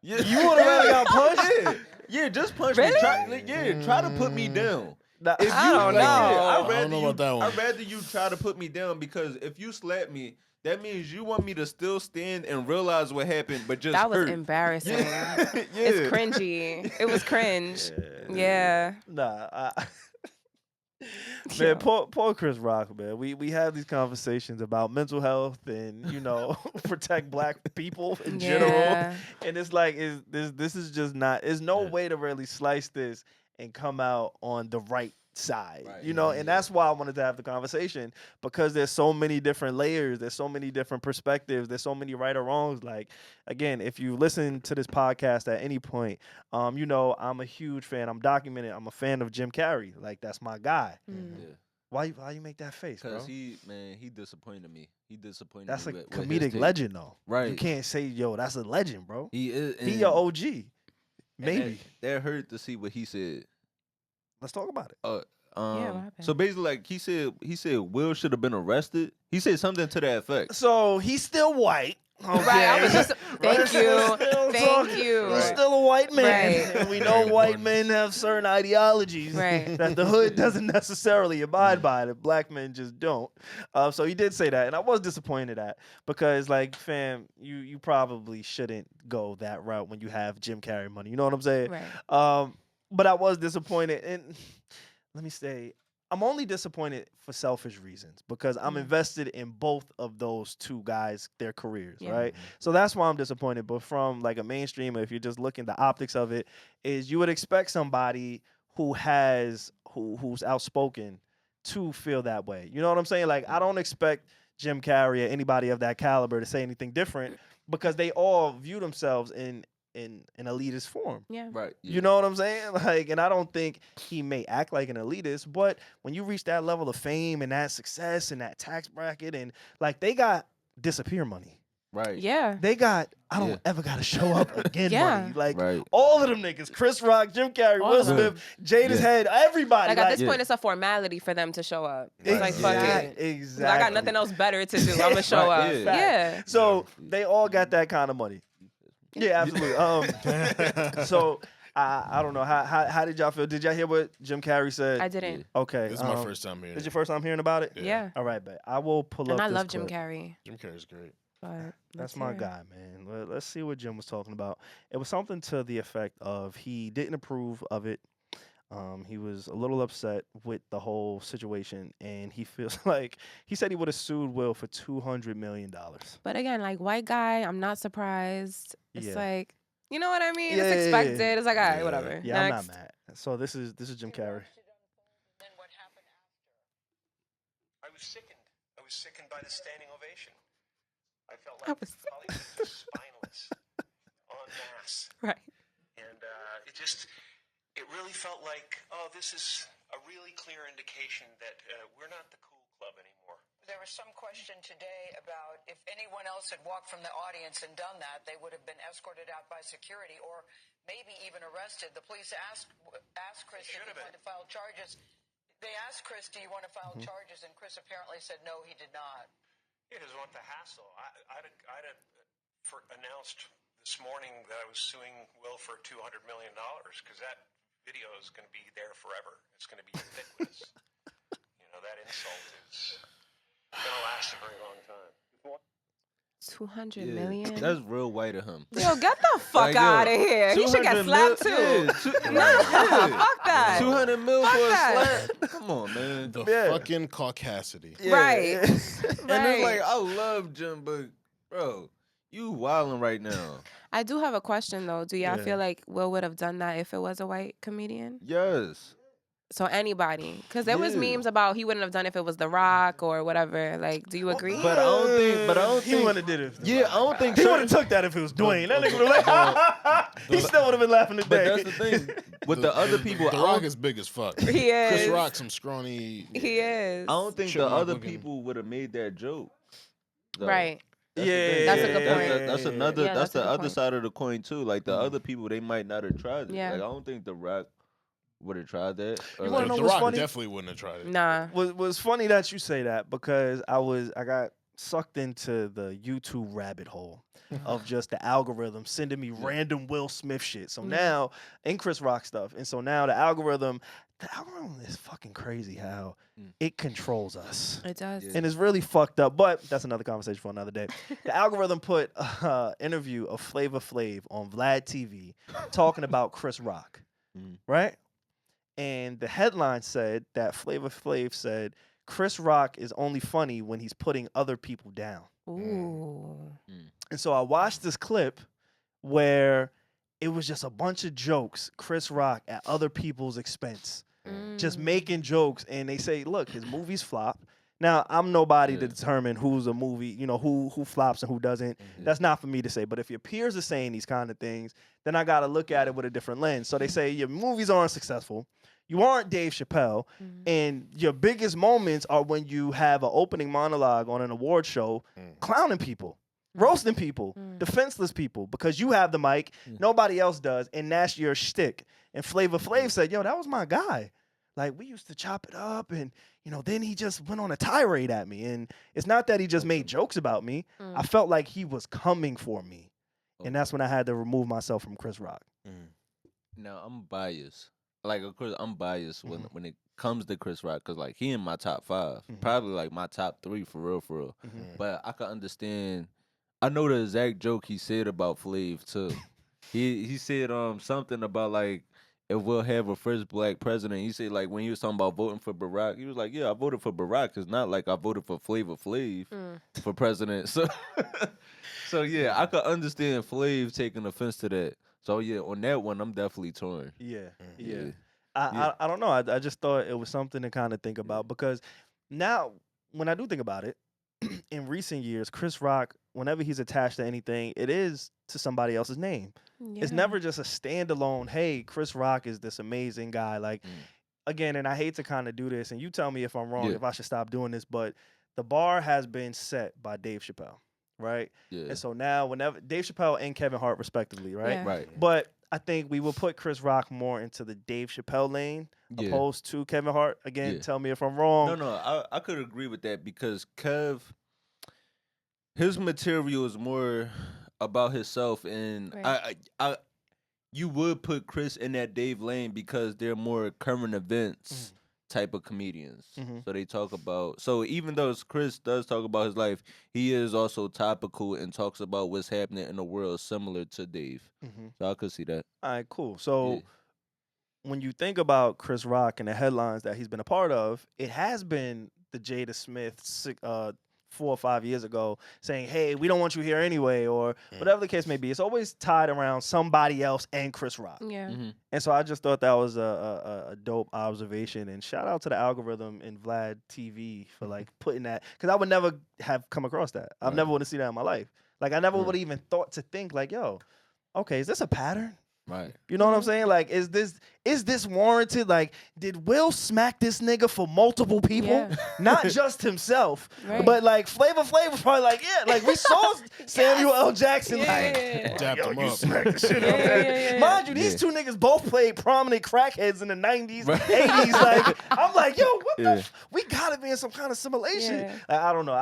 Yeah. You would have rather got punched? Yeah, just punch me. Try to put me down. I don't know. I don't know about that one. I'd rather you try to put me down, because if you slap me, that means you want me to still stand and realize what happened, but just that was hurt. Embarrassing. It's cringy. It was cringe. Yeah. Nah. Man, poor Chris Rock, man. We have these conversations about mental health and, protect black people in general. And it's like, this is just not, there's no way to really slice this and come out on the right side, Right. you know, and that's why I wanted to have the conversation, because there's so many different layers, there's so many different perspectives, there's so many right or wrongs. Like, again, if you listen to this podcast at any point, you know, I'm a huge fan. I'm documented. I'm a fan of Jim Carrey. Like, that's my guy. Mm. Yeah. Why you make that face, bro? Because he disappointed me. He disappointed That's a me with his comedic take. legend, though. Right. You can't say, yo, that's a legend, bro. He is. He your OG. and Maybe. that hurt to see what he said. Let's talk about it. what happened? So basically, like he said Will should have been arrested. He said something to that effect. So he's still white. Okay. Right, I was just thank Let's you, still thank talk. you. He's still a white man, Right. and we Very know white important. men have certain ideologies Right. that the hood doesn't necessarily abide by. That black men just don't. So he did say that, and I was disappointed at, because, like, fam, you probably shouldn't go that route when you have Jim Carrey money. You know what I'm saying? Right. But I was disappointed, and let me say, I'm only disappointed for selfish reasons, because I'm invested in both of those two guys, their careers, Yeah. right? So that's why I'm disappointed. But from like a mainstream, if you're just looking, the optics of it is you would expect somebody who's outspoken to feel that way. You know what I'm saying? Like, I don't expect Jim Carrey or anybody of that caliber to say anything different, because they all view themselves in an elitist form. Yeah. Right. You know what I'm saying? Like, and I don't think he may act like an elitist, but when you reach that level of fame and that success and that tax bracket, and like, they got disappear money. Right. Yeah. They got I don't Yeah. ever gotta show up again Yeah. money. Like, Right. all of them niggas, Chris Rock, Jim Carrey, All Will of them. Smith, Jada's Yeah. Head, everybody. Like, at this Yeah. point, it's a formality for them to show up. It's Right. like, fuck it. Exactly. I got nothing else better to do. I'm gonna show Right, up. yeah. Yeah. So they all got that kind of money. Yeah, absolutely. So I don't know, how did y'all feel? Did y'all hear what Jim Carrey said? I didn't. Okay. This is my first time hearing This it. your first time hearing about it? Yeah. Yeah. All right, bet. I will pull up And I this love Jim clip. Carrey. Jim Carrey's great. But That's my guy, man. Let's see what Jim was talking about. It was something to the effect of he didn't approve of it. He was a little upset with the whole situation, and he feels like he said he would have sued Will for $200 million. But again, like, white guy, I'm not surprised. It's Yeah. like, you know what I mean? Yeah, It's yeah, yeah. expected. It's like, all right, Yeah. whatever. Yeah, Next. I'm not mad. So this is Jim Carrey. Then what happened after? I was sickened by the standing ovation. I felt I like was- Hollywood was spineless en masse. Right. And it really felt like, oh, this is a really clear indication that we're not the cool club anymore. There was some question today about if anyone else had walked from the audience and done that, they would have been escorted out by security or maybe even arrested. The police asked Chris if he wanted to file charges. They asked Chris, do you want to file charges? And Chris apparently said no, he did not. He doesn't want the hassle. I'd have announced this morning that I was suing Will for $200 million because that video is going to be there forever. It's going to be ubiquitous. That insult is going to last a very long time. 200 Yeah. million? That's real white of him. Yo, get the fuck Like, yo, out of here. He should get 200 slapped mil- too. yeah, Nah, fuck that. 200 mil Fuck for a that. slap. Come on, man. The Yeah. fucking caucasity. Right. And it's Right. like, I love Jim, but bro, you wilding right now. I do have a question though. Do y'all Yeah. feel like Will would have done that if it was a white comedian? Yes. So anybody, because there was Yeah. memes about he wouldn't have done it if it was The Rock or whatever. Like, do you agree? But I don't think. He wouldn't have did it. Yeah, I don't think. He would certain- have took that if it was Dwayne. That nigga would have like, he still would have been laughing But today. that's the thing. With the other people, The I Rock don't- is big as fuck. He is. Chris Rock, some scrawny. He is. I don't think the Chipmunk other looking. people would have made that joke. though. Right. That's the Yeah, thing. That's a good That's point. another. Yeah, that's that's a the good other point. side of the coin too. Like the other people, they might not have tried it. Yeah. Like I don't think The Rock would have tried that. Or You wanna like- know The what's Rock funny? definitely wouldn't have tried it. Nah. was funny that you say that, because I got sucked into the YouTube rabbit hole of just the algorithm sending me random Will Smith shit. So now, and Chris Rock stuff. And so now the algorithm is fucking crazy how it controls us. It does. Yeah. And it's really fucked up, but that's another conversation for another day. The algorithm put an interview of Flavor Flav on Vlad TV talking about Chris Rock, right? And the headline said that Flavor Flav said Chris Rock is only funny when he's putting other people down. Ooh. And so I watched this clip where it was just a bunch of jokes, Chris Rock at other people's expense. just making jokes, and they say, look, his movies flop. Now, I'm nobody to determine who's a movie, you know, who flops and who doesn't. That's not for me to say. But if your peers are saying these kind of things, then I got to look at it with a different lens. So they say your movies aren't successful. You aren't Dave Chappelle. And your biggest moments are when you have an opening monologue on an award show clowning people, roasting people, defenseless people, because you have the mic, nobody else does, and that's your shtick. And Flavor Flav said, yo, that was my guy. Like, we used to chop it up, and, you know, then he just went on a tirade at me. And it's not that he just made jokes about me. I felt like he was coming for me. And that's when I had to remove myself from Chris Rock. Now, I'm biased. Like, of course, I'm biased when it comes to Chris Rock, because, like, he in my top 5. Probably, like, my top 3 for real. But I can understand. I know the exact joke he said about Flav, too. He said something about, like, if we'll have a first black president. He said, like, when he was talking about voting for Barack, he was like, yeah, I voted for Barack. It's not like I voted for Flavor Flav for president. So yeah, I could understand Flav taking offense to that. So yeah, on that one, I'm definitely torn. Yeah. I don't know. I just thought it was something to kind of think about, because now when I do think about it, in recent years, Chris Rock, whenever he's attached to anything, it is to somebody else's name. It's never just a standalone, hey, Chris Rock is this amazing guy. Like, again, and I hate to kind of do this, and you tell me if I'm wrong, if I should stop doing this, but the bar has been set by Dave Chappelle, right? And so now whenever Dave Chappelle and Kevin Hart respectively, right? Right. But I think we will put Chris Rock more into the Dave Chappelle lane opposed to Kevin Hart. Again, tell me if I'm wrong. No, I could agree with that, because Kev, his material is more about himself, and you would put Chris in that Dave lane because they're more current events type of comedians. So they talk about, so even though Chris does talk about his life, he is also topical and talks about what's happening in the world similar to Dave. So I could see that. All right, cool. So when you think about Chris Rock and the headlines that he's been a part of, it has been the Jaden Smith 4 or 5 years ago saying, hey, we don't want you here anyway, or whatever the case may be. It's always tied around somebody else and Chris Rock. And so I just thought that was a dope observation, and shout out to the algorithm and Vlad TV for like putting that, because I would never have come across that. I've never would have seen that in my life. Like, I never would have even thought to think like, yo, okay, is this a pattern? Right. You know what I'm saying? Like, is this warranted? Like, did Will smack this nigga for multiple people? Not just himself. But like Flavor Flav was probably like, yeah, like we saw Samuel L. Jackson like dapped him you up. smacked the shit out of that. Mind you, these two niggas both played prominent crackheads in the 90s, 80s. Like, I'm like, yo, what the we gotta be in some kind of simulation. I don't know.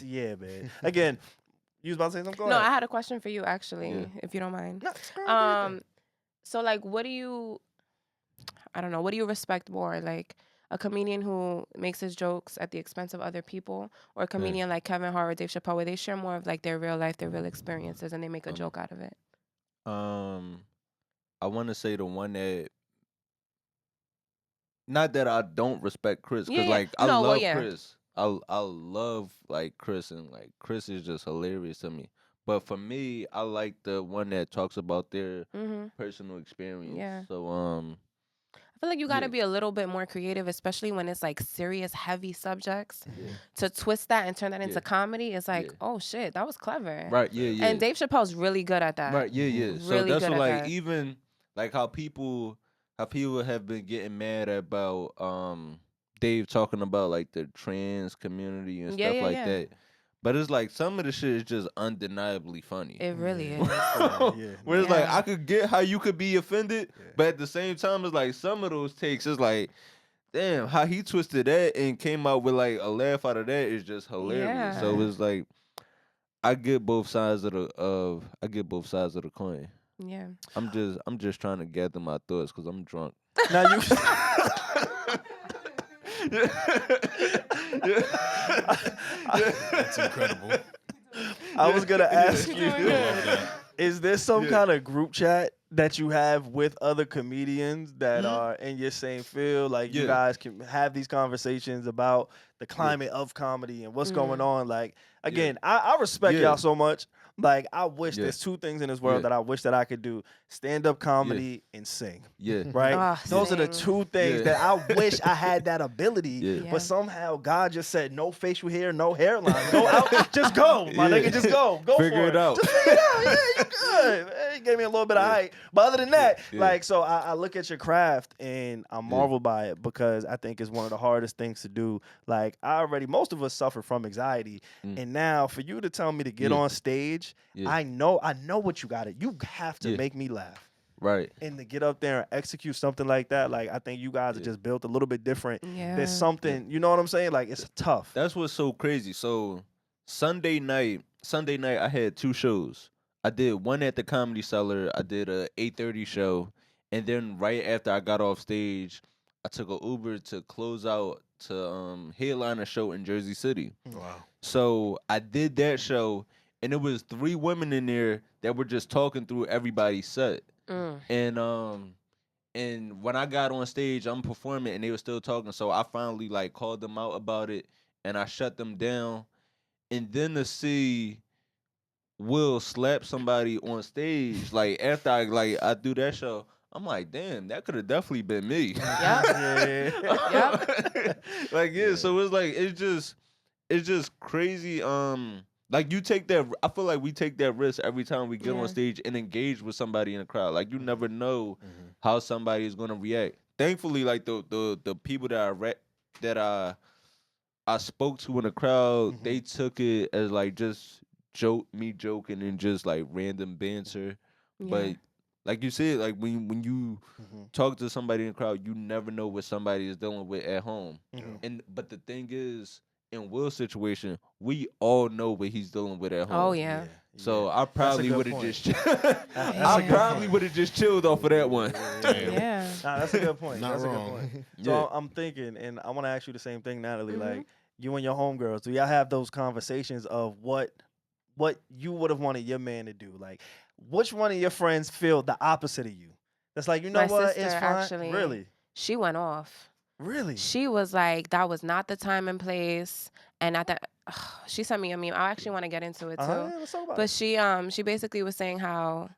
Yeah, man. Again, you was about to say something? Go ahead. I had a question for you, actually, if you don't mind. So, like, what do you respect more? Like, a comedian who makes his jokes at the expense of other people, or a comedian like Kevin Hart or Dave Chappelle, where they share more of, like, their real life, their real experiences, and they make a joke out of it? I want to say the one that, not that I don't respect Chris, because, I love Chris. I love, like, Chris, and, like, Chris is just hilarious to me. But for me, I like the one that talks about their personal experience. So, I feel like you got to be a little bit more creative, especially when it's, like, serious, heavy subjects. To twist that and turn that into comedy, it's like, oh, shit, that was clever. Right, And Dave Chappelle's really good at that. Right, Really so that's good what, at like, that. even, like, how people have been getting mad about Dave talking about, like, the trans community and stuff like that. But it's like some of the shit is just undeniably funny. It really is. Where it's like, I could get how you could be offended, but at the same time, it's like some of those takes, it's like, damn, how he twisted that and came out with like a laugh out of that is just hilarious. So it's like, I get both sides of the coin. Yeah. I'm just trying to gather my thoughts because I'm drunk. Now you. That's incredible. I was gonna ask you, is there some kind of group chat that you have with other comedians that are in your same field? Like, you guys can have these conversations about the climate of comedy and what's going on. Like, again, I respect y'all so much, Like, I wish Yeah. there's two things in this world Yeah. that I wish that I could do: stand-up comedy and sing. Yeah. Right? Ah, Those are the sing. two things Yeah. that I wish I had that ability. Yeah. Yeah. But somehow God just said, no facial hair, no hairline. Go out, just go, my Yeah. nigga, just go. Go Figure for it out. Just figure it out. Yeah, you good. Man, he gave me a little bit of height. But other than that, Yeah. like, so I look at your craft and I marvel by it because I think it's one of the hardest things to do. Like, most of us suffer from anxiety. And now for you to tell me to get Yeah. on stage, Yeah. I know what you got it. You have to Yeah. make me laugh. Right. And to get up there and execute something like that, like, I think you guys are Yeah. just built a little bit different. Yeah. There's something, you know what I'm saying? Like, it's tough. That's what's so crazy. So Sunday night, I had 2 shows. I did one at the Comedy Cellar. I did a 8:30 show, and then right after I got off stage, I took an Uber to close out to headline a show in Jersey City. Wow. So I did that show, and it was 3 women in there that were just talking through everybody's set. And when I got on stage, I'm performing, and they were still talking. So I finally like called them out about it, and I shut them down. And then to see Will slap somebody on stage, like after I do that show, I'm like, damn, that could have definitely been me. Like, yeah. So it's like it's just crazy. Like, you take that. I feel like we take that risk every time we get Yeah. on stage and engage with somebody in the crowd. Like, you never know how somebody is gonna react. Thankfully, like the people that I spoke to in the crowd, they took it as like just me joking and just like random banter. But like you said, like when you talk to somebody in the crowd, you never know what somebody is dealing with at home. But the thing is, in Will's situation, we all know what he's dealing with at home. Oh yeah. So I probably good would have point. just That's a I good probably point. would have just chilled off of that one. Damn. Yeah. Nah, that's a good point. Not That's wrong. a good point. Yeah. So I'm thinking, and I want to ask you the same thing, Natalie. Like, you and your homegirls, do y'all have those conversations of what you would have wanted your man to do? Like, which one of your friends feel the opposite of you? That's like, you know My what? sister, It's fine. actually. Really? She went off. Really? She was like, that was not the time and place. And at that, she sent me a meme. I actually want to get into it too. Yeah, let's talk about But it. she basically was saying how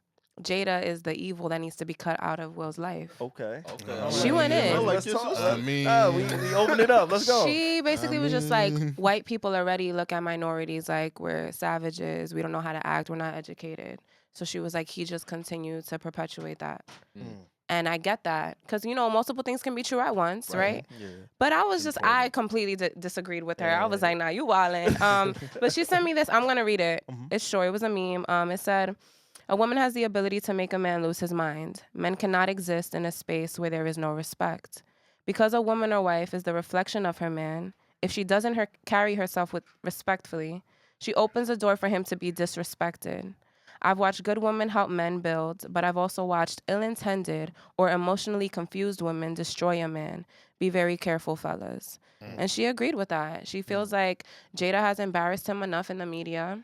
Jada is the evil that needs to be cut out of Will's life. Okay. Okay. She went in. Let's your talk. sister. I mean, we open it up. Let's go. She basically was just like, mean- white people already look at minorities like we're savages. We don't know how to act. We're not educated. So she was like, he just continued to perpetuate that. And I get that because, multiple things can be true at once, right? Yeah. But I was just, I completely disagreed with her. I was like, nah, you wildin'. But she sent me this. I'm going to read it. It's short. It was a meme. It said, a woman has the ability to make a man lose his mind. Men cannot exist in a space where there is no respect. Because a woman or wife is the reflection of her man, if she doesn't carry herself respectfully, she opens the door for him to be disrespected. I've watched good women help men build, but I've also watched ill-intended or emotionally confused women destroy a man. Be very careful, fellas. And she agreed with that. She feels like Jada has embarrassed him enough in the media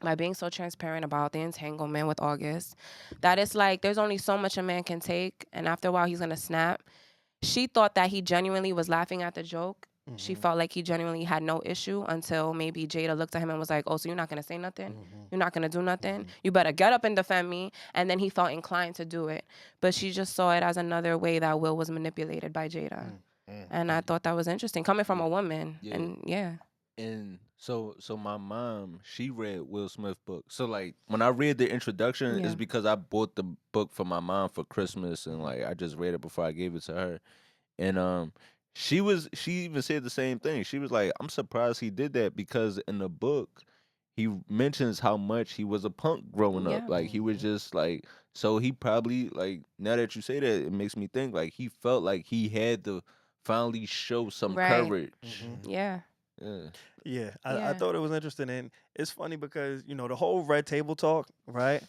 by being so transparent about the entanglement with August that it's like there's only so much a man can take, and after a while he's going to snap. She thought that he genuinely was laughing at the joke. She felt like he genuinely had no issue until maybe Jada looked at him and was like, oh, so you're not going to say nothing? You're not going to do nothing? You better get up and defend me. And then he felt inclined to do it. But she just saw it as another way that Will was manipulated by Jada. And I thought that was interesting, coming from a woman. Yeah. And yeah. And so my mom, she read Will Smith book. So like when I read the introduction, Yeah. it's because I bought the book for my mom for Christmas, and like I just read it before I gave it to her. And she even said the same thing. She was like, I'm surprised he did that because in the book he mentions how much he was a punk growing up. Yeah. Like he was just like, so he probably, like, now that you say that, it makes me think like he felt like he had to finally show some Right. courage. Yeah. Yeah. Yeah, I Yeah. thought it was interesting, and it's funny because the whole red table talk, right?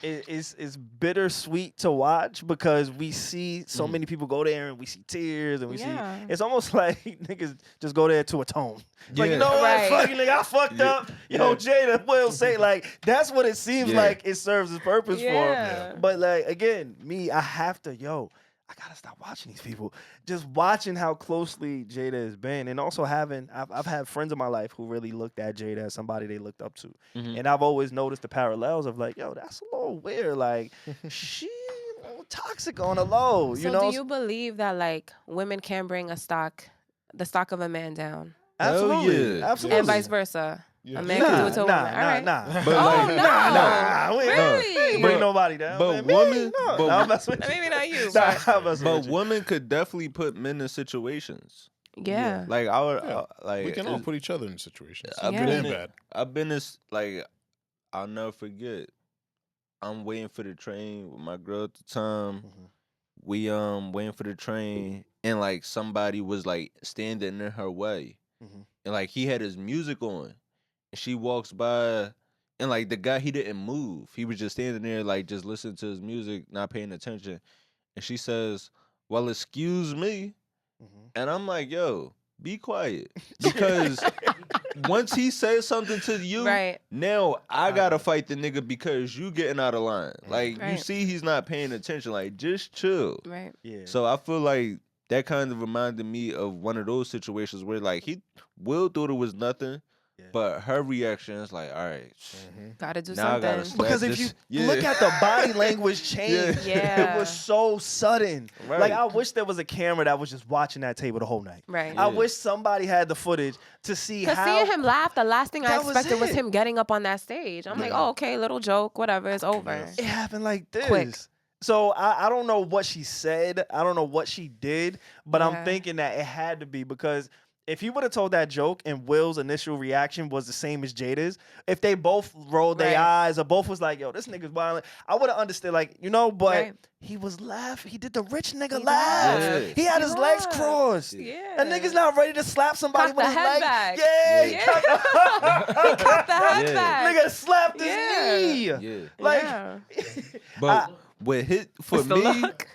it's bittersweet to watch because we see so many people go there and we see tears and we Yeah. see it's almost like niggas just go there to atone. Like, you Yeah. know what, Right. fuck you, nigga, I fucked up. Yo, Jada will say, like, that's what it seems Yeah. like it serves its purpose Yeah. for. But like again, I have to, I gotta stop watching these people. Just watching how closely Jada has been, and also I've had friends in my life who really looked at Jada as somebody they looked up to, and I've always noticed the parallels of like, yo, that's a little weird. Like, she a little toxic on the low. So You know? do you believe that like women can bring the stock of a man down, Absolutely, yeah. absolutely, and vice versa? Yeah. A man can do it to a woman. All right. nah. But Oh like, no! Nah, we Really? ain't bring nobody down. but man. women- no, but- I'm messing with you. Maybe not you, Nah, but I'm messing but with you. women could definitely put men in situations. yeah. Like I would, Yeah. like We can all it's- put each other in situations. I've Yeah. Good been and in, bad. I've been this like I'll never forget. I'm waiting for the train with my girl at the time. We waiting for the train, and like somebody was like standing in her way, and like he had his music on, and she walks by, and like the guy, he didn't move. He was just standing there like just listening to his music, not paying attention. And she says, "Well, excuse me," and I'm like, "Yo, be quiet," because once he says something to you, Right. now I gotta fight the nigga because you getting out of line. Like you Right. see, he's not paying attention. Like just chill. Right. Yeah. So I feel like that kind of reminded me of one of those situations where like Will thought it was nothing, Yeah. but her reaction is like, all right, Gotta do now I gotta something. slap Because if this- you look at the body language change, Yeah. it was so sudden. Right. Like I wish there was a camera that was just watching that table the whole night. Right. I Yeah. wish somebody had the footage to see Because how. seeing him laugh, the last thing I That was expected was it. him getting up on that stage. I'm like, oh, okay, little joke, whatever, it's over. Yes. It happened like this. Quick. So I don't know what she said. I don't know what she did, but I'm Yeah. thinking that it had to be because if he would have told that joke and Will's initial reaction was the same as Jada's, if they both rolled their Right. eyes or both was like, yo, this nigga's violent, I would have understood, like, you know, but Right. he was laughing. He did the rich nigga He laugh. laughed. He had He his legs laughed. crossed. Yeah. And nigga's not ready to slap somebody Cock with the his head legs. back. Yeah, he Yeah. cocked the head Yeah. back. nigga slapped his Yeah. knee. yeah. Like, Yeah. But what hit for It's the me, look.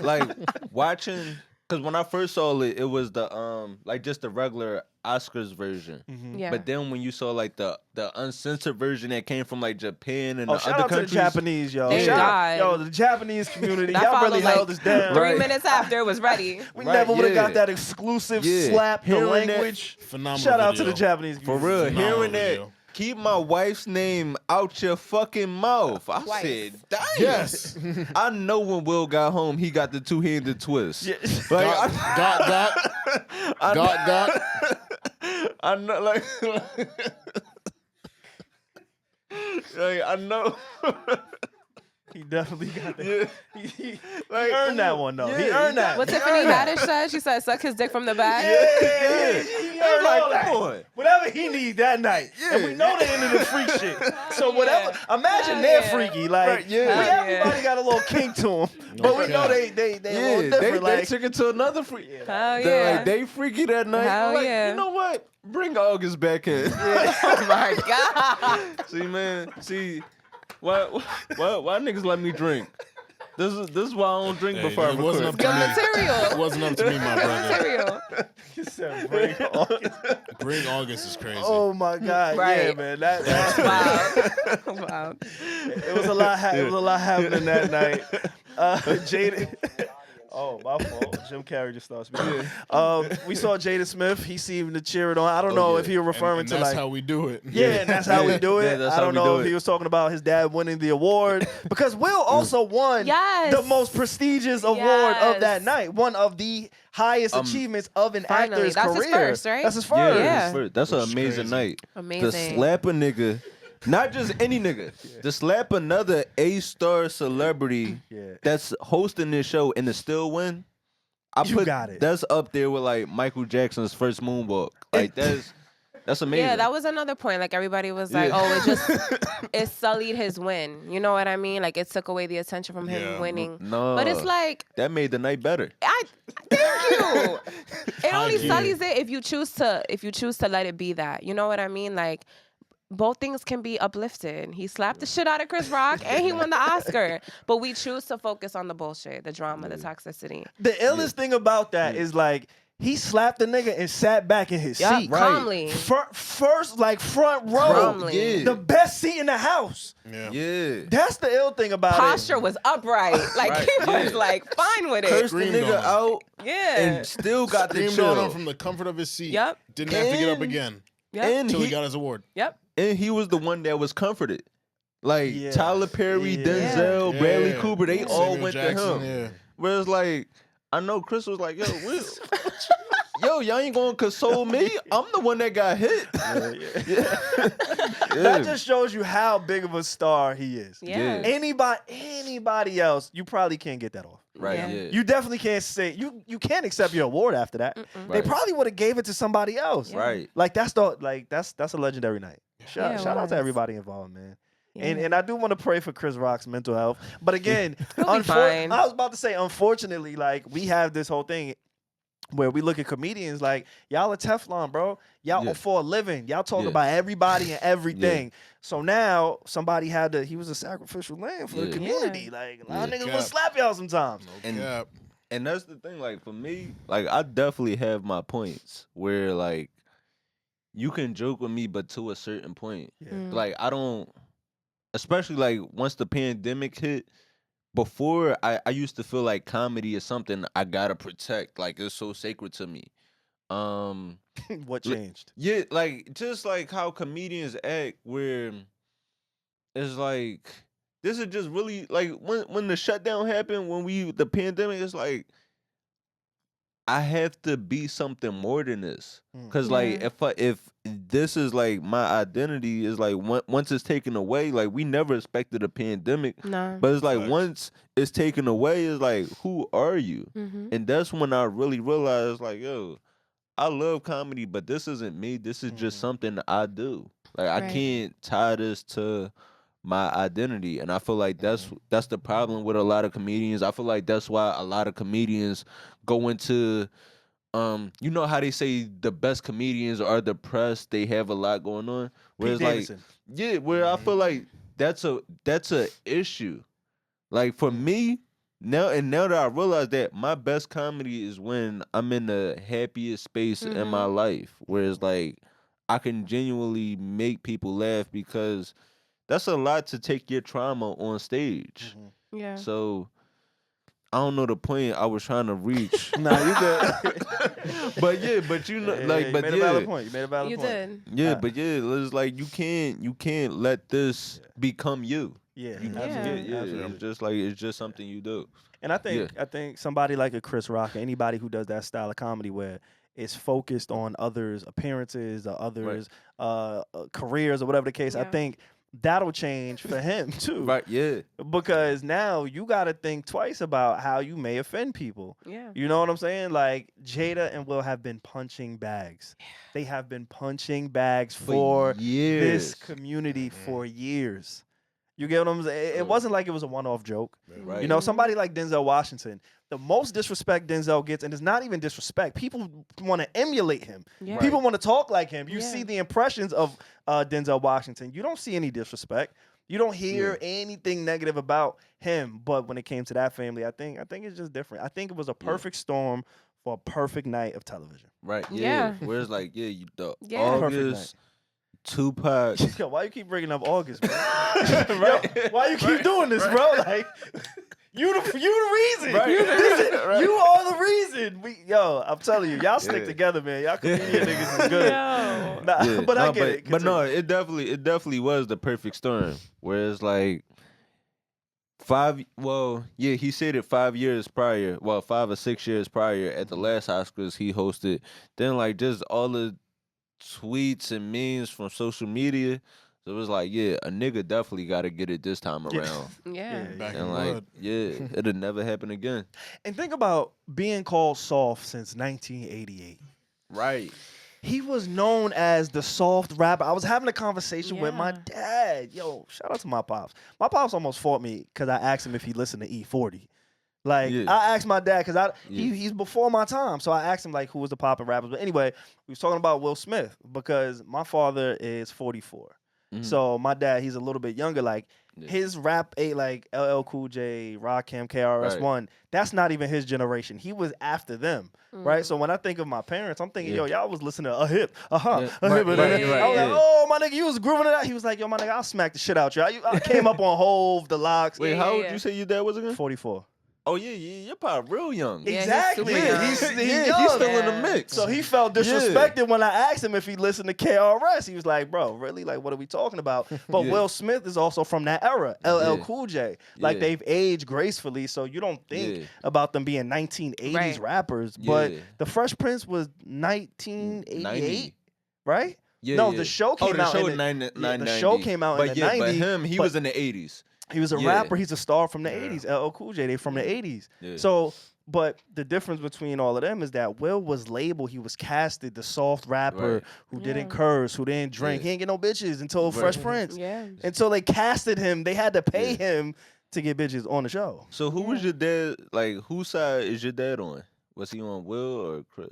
like watching, because when I first saw it, it was the like just the regular Oscars version. Yeah. But then when you saw like the uncensored version that came from like Japan and Oh, the shout other out to the countries, Japanese, yo. Thank Shout out, God. yo, the Japanese community, That y'all really followed, held like, us down. 3 Right. minutes after it was ready. We Right, never would have got yeah. that exclusive Yeah. slap, the Hearing that- language. Phenomenal Shout out to video. the Japanese for community. real, Phenomenal hearing that. video. Keep my wife's name out your fucking mouth. I Twice. said, damn. Yes. I know when Will got home, he got the two-handed twist. Yeah. Like, Got. I know, like, like I know. He definitely got that. Yeah. He Like, earned that one, though. He yeah, earned that. What He Tiffany earned that. Haddish said, she said, suck his dick from the back. Yeah, he earned like, all that. come on. Whatever he need that night. And we know they into the freak shit. So whatever, imagine Hell they're yeah. freaky. Like, Right, yeah. we, Hell everybody got a little kink to them. But we know they a little Yeah, different. they like, took it to another freak. Hell They, yeah. like, they freaky that night. Hell Like, yeah. You know what? Bring August back in. Oh my God. See, man. See, why niggas let me drink? This is why I don't drink Hey, before I it wasn't record. up to Good me. material. It wasn't up to me, my brother. Material. he said, bring August. Bring August is crazy. Oh my God. Yeah, Right. man. That's Wow. Wow. It was a lot. It was a lot happening that night. Jaden. Oh, my fault. Jim Carrey just started speaking. We saw Jaden Smith. He seemed to cheer it on. I don't know yeah. if he was referring and to that's like. how we do it. Yeah, and that's how we do Yeah, it. that's I how don't we know do if it. he was talking about his dad winning the award because Will also won Yes. the most prestigious award of that Yes. night. One of the highest achievements of an Finally. actor's That's his career. first, right? That's his Yeah, first. Yeah. that's an Which is amazing crazy. night. Amazing. To slap a nigga, not just any nigga, to slap another A-star celebrity Yeah. that's hosting this show and to still win. You got it. That's up there with like Michael Jackson's first moonwalk. Like that's amazing. Yeah, that was another point. Like everybody was like, Yeah. "Oh, it sullied his win." You know what I mean? Like it took away the attention from him Yeah. winning. No, But it's like, that made the night better. thank you. It only Yeah. sullies it if you choose to let it be that. You know what I mean? Like both things can be uplifted. He slapped the shit out of Chris Rock and he won the Oscar. But we choose to focus on the bullshit, the drama, the toxicity. The illest thing about that is like He slapped the nigga and sat back in his Yup, seat. calmly. First, like front row. Calmly. The best seat in the house. Yeah. That's the ill thing about Posture was upright. Like, Right, he was, like, fine with it. Cursed the Screamed nigga on him. out Yeah. and still got the Screamed on him chill. from the comfort of his seat. Yep. Didn't have to get up And- again Yep. And until he he, got his award. Yep. and he was the one that was comforted. Like Yeah. Tyler Perry, Yeah. Denzel, Yeah. Bradley Cooper, they all Samuel went Jackson, to him. Yeah. Whereas like, I know Chris was like, yo, y'all ain't gonna console me. I'm the one that got hit. That just shows you how big of a star he is. Yeah. Anybody else, you probably can't get that off. Right, Yeah. yeah. You definitely can't say you can't accept your award after that. They Right. probably would have gave it to somebody else. Right. Like that's a legendary night. Yeah, it Shout out to was. everybody involved, man. Yeah. And I do want to pray for Chris Rock's mental health. But again, He'll be fine. I was about to say, unfortunately, like we have this whole thing where we look at comedians like y'all are Teflon, bro. Y'all Yeah. are for a living. Y'all talk Yeah. about everybody and everything. So now somebody he was a sacrificial lamb for the Yeah. community. Like a lot of Yeah. niggas Cap. will slap y'all sometimes. No And- cap. And that's the thing, like for me, like I definitely have my points where like you can joke with me, but to a certain point. Yeah. Like I don't, especially like once the pandemic hit. Before I used to feel like comedy is something I gotta protect. Like it's so sacred to me. What changed? Yeah, like just like how comedians act, where it's like this is just really like when the shutdown happened, when the pandemic, it's like I have to be something more than this. Cause like Yeah. if this is like my identity is like once it's taken away, like we never expected a pandemic, No. but it's like Facts. once it's taken away, it's like who are you? Mm-hmm. And that's when I really realized like yo, I love comedy, but this isn't me. This is just something that I do. Like I Right. can't tie this to my identity, and I feel like that's the problem with a lot of comedians. I feel like that's why a lot of comedians go into you know how they say the best comedians are depressed, they have a lot going on. Whereas Pete like Davidson. yeah, where I feel like that's a issue. Like for me, now that I realize that my best comedy is when I'm in the happiest space in my life, whereas like I can genuinely make people laugh, because that's a lot to take your trauma on stage. Yeah. So I don't know the point I was trying to reach. Nah, you good. But yeah, but you know, like, you but made a yeah, valid point. You made a valid You point. did. yeah, but yeah, it's like you can't let this become you. Yeah, Yeah. absolutely. Yeah, absolutely. it's just something you do. And I think somebody like a Chris Rock, or anybody who does that style of comedy where it's focused on others' appearances or others' careers or whatever the case, I Yeah. think that'll change for him too. Right? Yeah. Because now you got to think twice about how you may offend people. Yeah. You know what I'm saying? Like Jada and Will have been punching bags. They have been punching bags for years. this community for years. You get what I'm saying? It wasn't like it was a one-off joke. Right. You know, somebody like Denzel Washington, the most disrespect Denzel gets, and it's not even disrespect. People want to emulate him. Yeah. People want to talk like him. You Yeah. see the impressions of Denzel Washington. You don't see any disrespect. You don't hear anything negative about him. But when it came to that family, I think it's just different. I think it was a perfect storm for a perfect night of television. Right. Yeah. Yeah. Whereas like the Yeah. Perfect August, Tupac. Yo, why you keep bringing up August, bro? Yo, why you keep doing this, bro? Like, you the reason. Right. You are the reason. I'm telling you, y'all stick together, man. Y'all comedian niggas is good. Yo. Nah, Yeah, but I no, get it. But no, Continue. it definitely was the perfect storm. Whereas like he said it 5 years prior. Well, 5 or 6 years prior at the last Oscars he hosted. Then like just all the tweets and memes from social media. So it was like, yeah, a nigga definitely got to get it this time around. Yeah. Back in And like, blood. yeah, it'll never happen again. And think about being called soft since 1988. Right. He was known as the soft rapper. I was having a conversation with my Yeah. dad. Yo, shout out to my pops. My pops almost fought me because I asked him if he listened to E40. Like, Yeah. I asked my dad because Yeah. he's before my time. So I asked him, like, who was the poppin' rappers. But anyway, we was talking about Will Smith because my father is 44. Mhm. So my dad, he's a little bit younger. Like, His rap like LL Cool J, Rakim, KRS-One, that's not even his generation. He was after them, right? So when I think of my parents, I'm thinking, yo, y'all was listening to a hip, a hip. I was like, oh, my nigga, you was grooving it out. He was like, yo, my nigga, I'll smack the shit out you. I came up on Hove, the Locks. Wait, how old you say your dad was again? 44. Oh yeah, your pop real young. Yeah, Exactly. he's He's still in the mix. So he felt disrespected when I asked him if he listened to KRS. He was like, bro, really? Like, what are we talking about? But Will Smith is also from that era. LL Cool J. Like, they've aged gracefully, so you don't think about them being 1980s rappers. But The Fresh Prince was 1988, right? Yeah, no, the show came out. The show came out in the 90s. But him, he was in the 80s. He was a rapper. He's a star from the 80s. LL Cool J, they from the 80s. Yeah. So, but the difference between all of them is that Will was labeled, he was casted the soft rapper who didn't curse, who didn't drink. He ain't get no bitches until Fresh Prince. Until they casted him, they had to pay him to get bitches on the show. So who was your dad, like, whose side is your dad on? Was he on Will or Chris?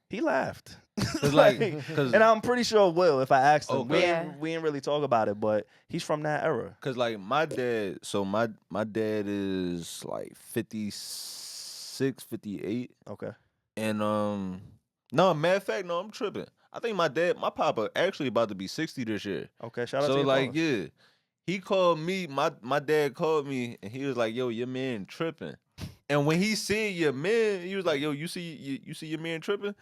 He laughed. Cause and I'm pretty sure Will, if I asked him, Okay. we didn't really talk about it, but he's from that era. Cause like my dad, so my dad is like 56, 58. Okay. And no, matter of fact, no, I'm tripping. I think my papa actually about to be 60 this year. Okay, shout out to So your like, father. yeah. He called me, my dad called me and he was like, yo, your man tripping. And when he said your man, he was like, yo, you see your man tripping?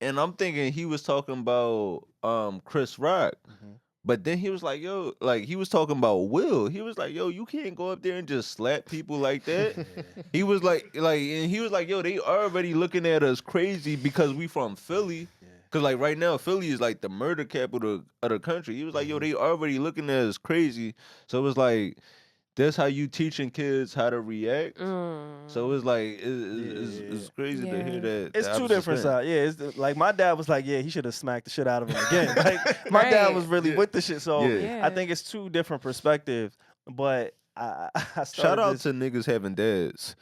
And I'm thinking he was talking about Chris Rock. But then he was like, yo, like he was talking about Will. He was like, yo, you can't go up there and just slap people like that. He was like, and he was like, yo, they already looking at us crazy because we from Philly. Cause like right now, Philly is like the murder capital of the country. He was like, yo, they already looking at us crazy. So it was like, that's how you teaching kids how to react. So it's like it's crazy to hear that. It's two different sides. Yeah, it's like my dad was like, yeah, he should have smacked the shit out of him again. Like my dad was really with the shit. So I think it's two different perspectives. But I shout out to niggas having dads.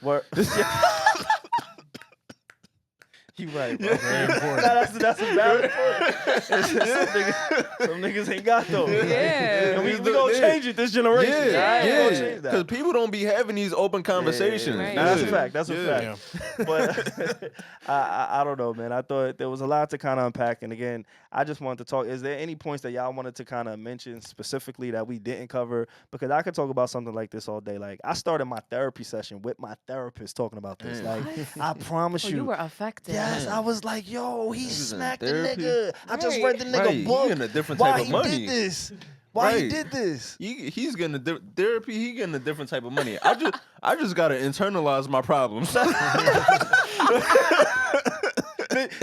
You right, bro. Very important. That's a valid point. Some niggas ain't got those. Yeah. And we gonna change it this generation. Yeah. Because people don't be having these open conversations. Right. That's a fact. That's a fact. But I don't know, man. I thought there was a lot to kind of unpack. And again, I just wanted to talk. Is there any points that y'all wanted to kind of mention specifically that we didn't cover? Because I could talk about something like this all day. Like, I started my therapy session with my therapist talking about this. Like, I promise you. You were affected. Yes, I was like, yo, he smacked the therapy. nigga. I just read the nigga book. He getting a different type of money. Why he did this? Why he did this? He's getting therapy. He getting a different type of money. I just gotta internalize my problems.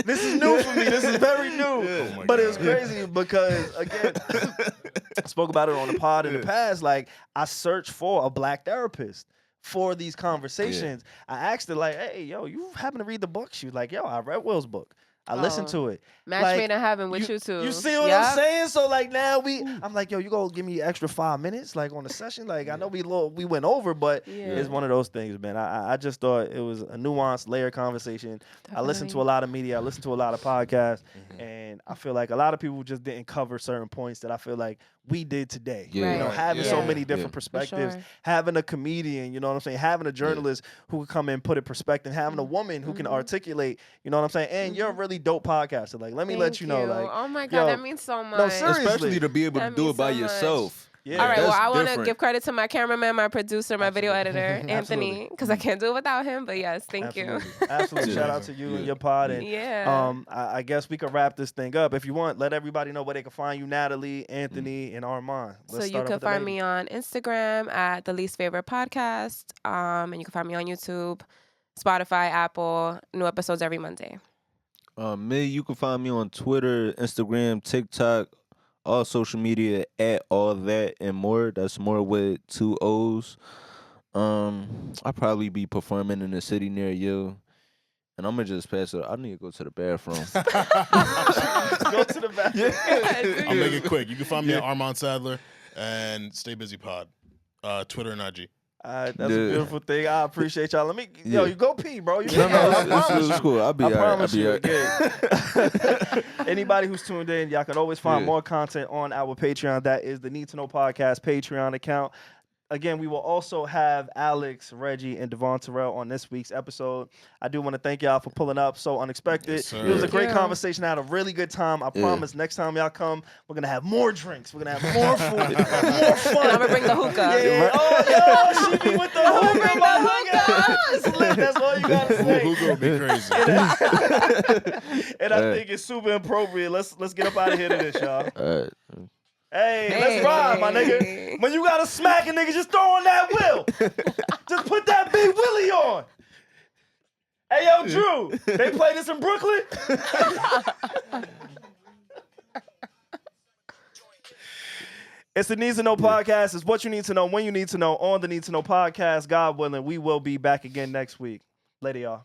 This is new for me. This is very new. But it was crazy because, again, I spoke about it on the pod in the past. Like, I searched for a black therapist for these conversations. I asked her, like, hey, yo, you happen to read the book? She was like, yo, I read Will's book. I listened to it. Match like, made in heaven with you two. You see what I'm saying? So like now I'm like, yo, you gonna give me an extra 5 minutes like on the session? Like I know we went over, but it's one of those things, man. I just thought it was a nuanced, layered conversation. Definitely. I listened to a lot of media. I listened to a lot of podcasts, and I feel like a lot of people just didn't cover certain points that I feel like we did today. You know, having so many different perspectives, having a comedian, you know what I'm saying, having a journalist who could come in and put it perspective, having a woman who can articulate, you know what I'm saying, and you're a really dope podcaster. Like, let me let you know, like, oh my God, that means so much. No, seriously. Especially to be able to do it by yourself. Yeah. All right, well, I want to different. give credit to my cameraman, my producer, my video editor, Anthony, because I can't do it without him. But yes, thank you. Absolutely. Shout out to you and your pod. And I guess we could wrap this thing up. If you want, let everybody know where they can find you, Natalie, Anthony, and Armon. So you can find me on Instagram at The Least Favorite Podcast. And you can find me on YouTube, Spotify, Apple. New episodes every Monday. Me, you can find me on Twitter, Instagram, TikTok, all social media at all that and more. That's more with 2 O's. I'll probably be performing in a city near you. And I'm gonna just pass it. I need to go to the bathroom. Go to the bathroom. I'll make it quick. You can find me at Armon Sadler and Stay Busy Pod, Twitter and IG. That's a beautiful thing. I appreciate y'all. Let me, yo, you go pee, bro. You it's cool. I'll be I promise you. Right. Anybody who's tuned in, y'all can always find more content on our Patreon. That is the Need to Know Podcast Patreon account. Again, we will also have Alex, Reggie, and Devon Terrell on this week's episode. I do want to thank y'all for pulling up so unexpected. Yes, It was a sir. great Yeah. conversation. I had a really good time. I Yeah. promise next time y'all come, we're going to have more drinks. We're going to have more food. We're gonna have more fun. And I'm gonna bring the hookah. Yeah. Oh, yo, she be with the hookah. bring my the nigga. It's lit. That's all you got to say. Hookah would be crazy. And I think it's super appropriate. Let's get up out of here to this, y'all. All right. Hey, let's ride, my nigga. When you got to smack a nigga, just throw on that will. Just put that big Willie on. Hey, yo, Drew, they play this in Brooklyn? It's the Needs to Know podcast. It's what you need to know when you need to know on the Need to Know podcast. God willing, we will be back again next week. Later, y'all.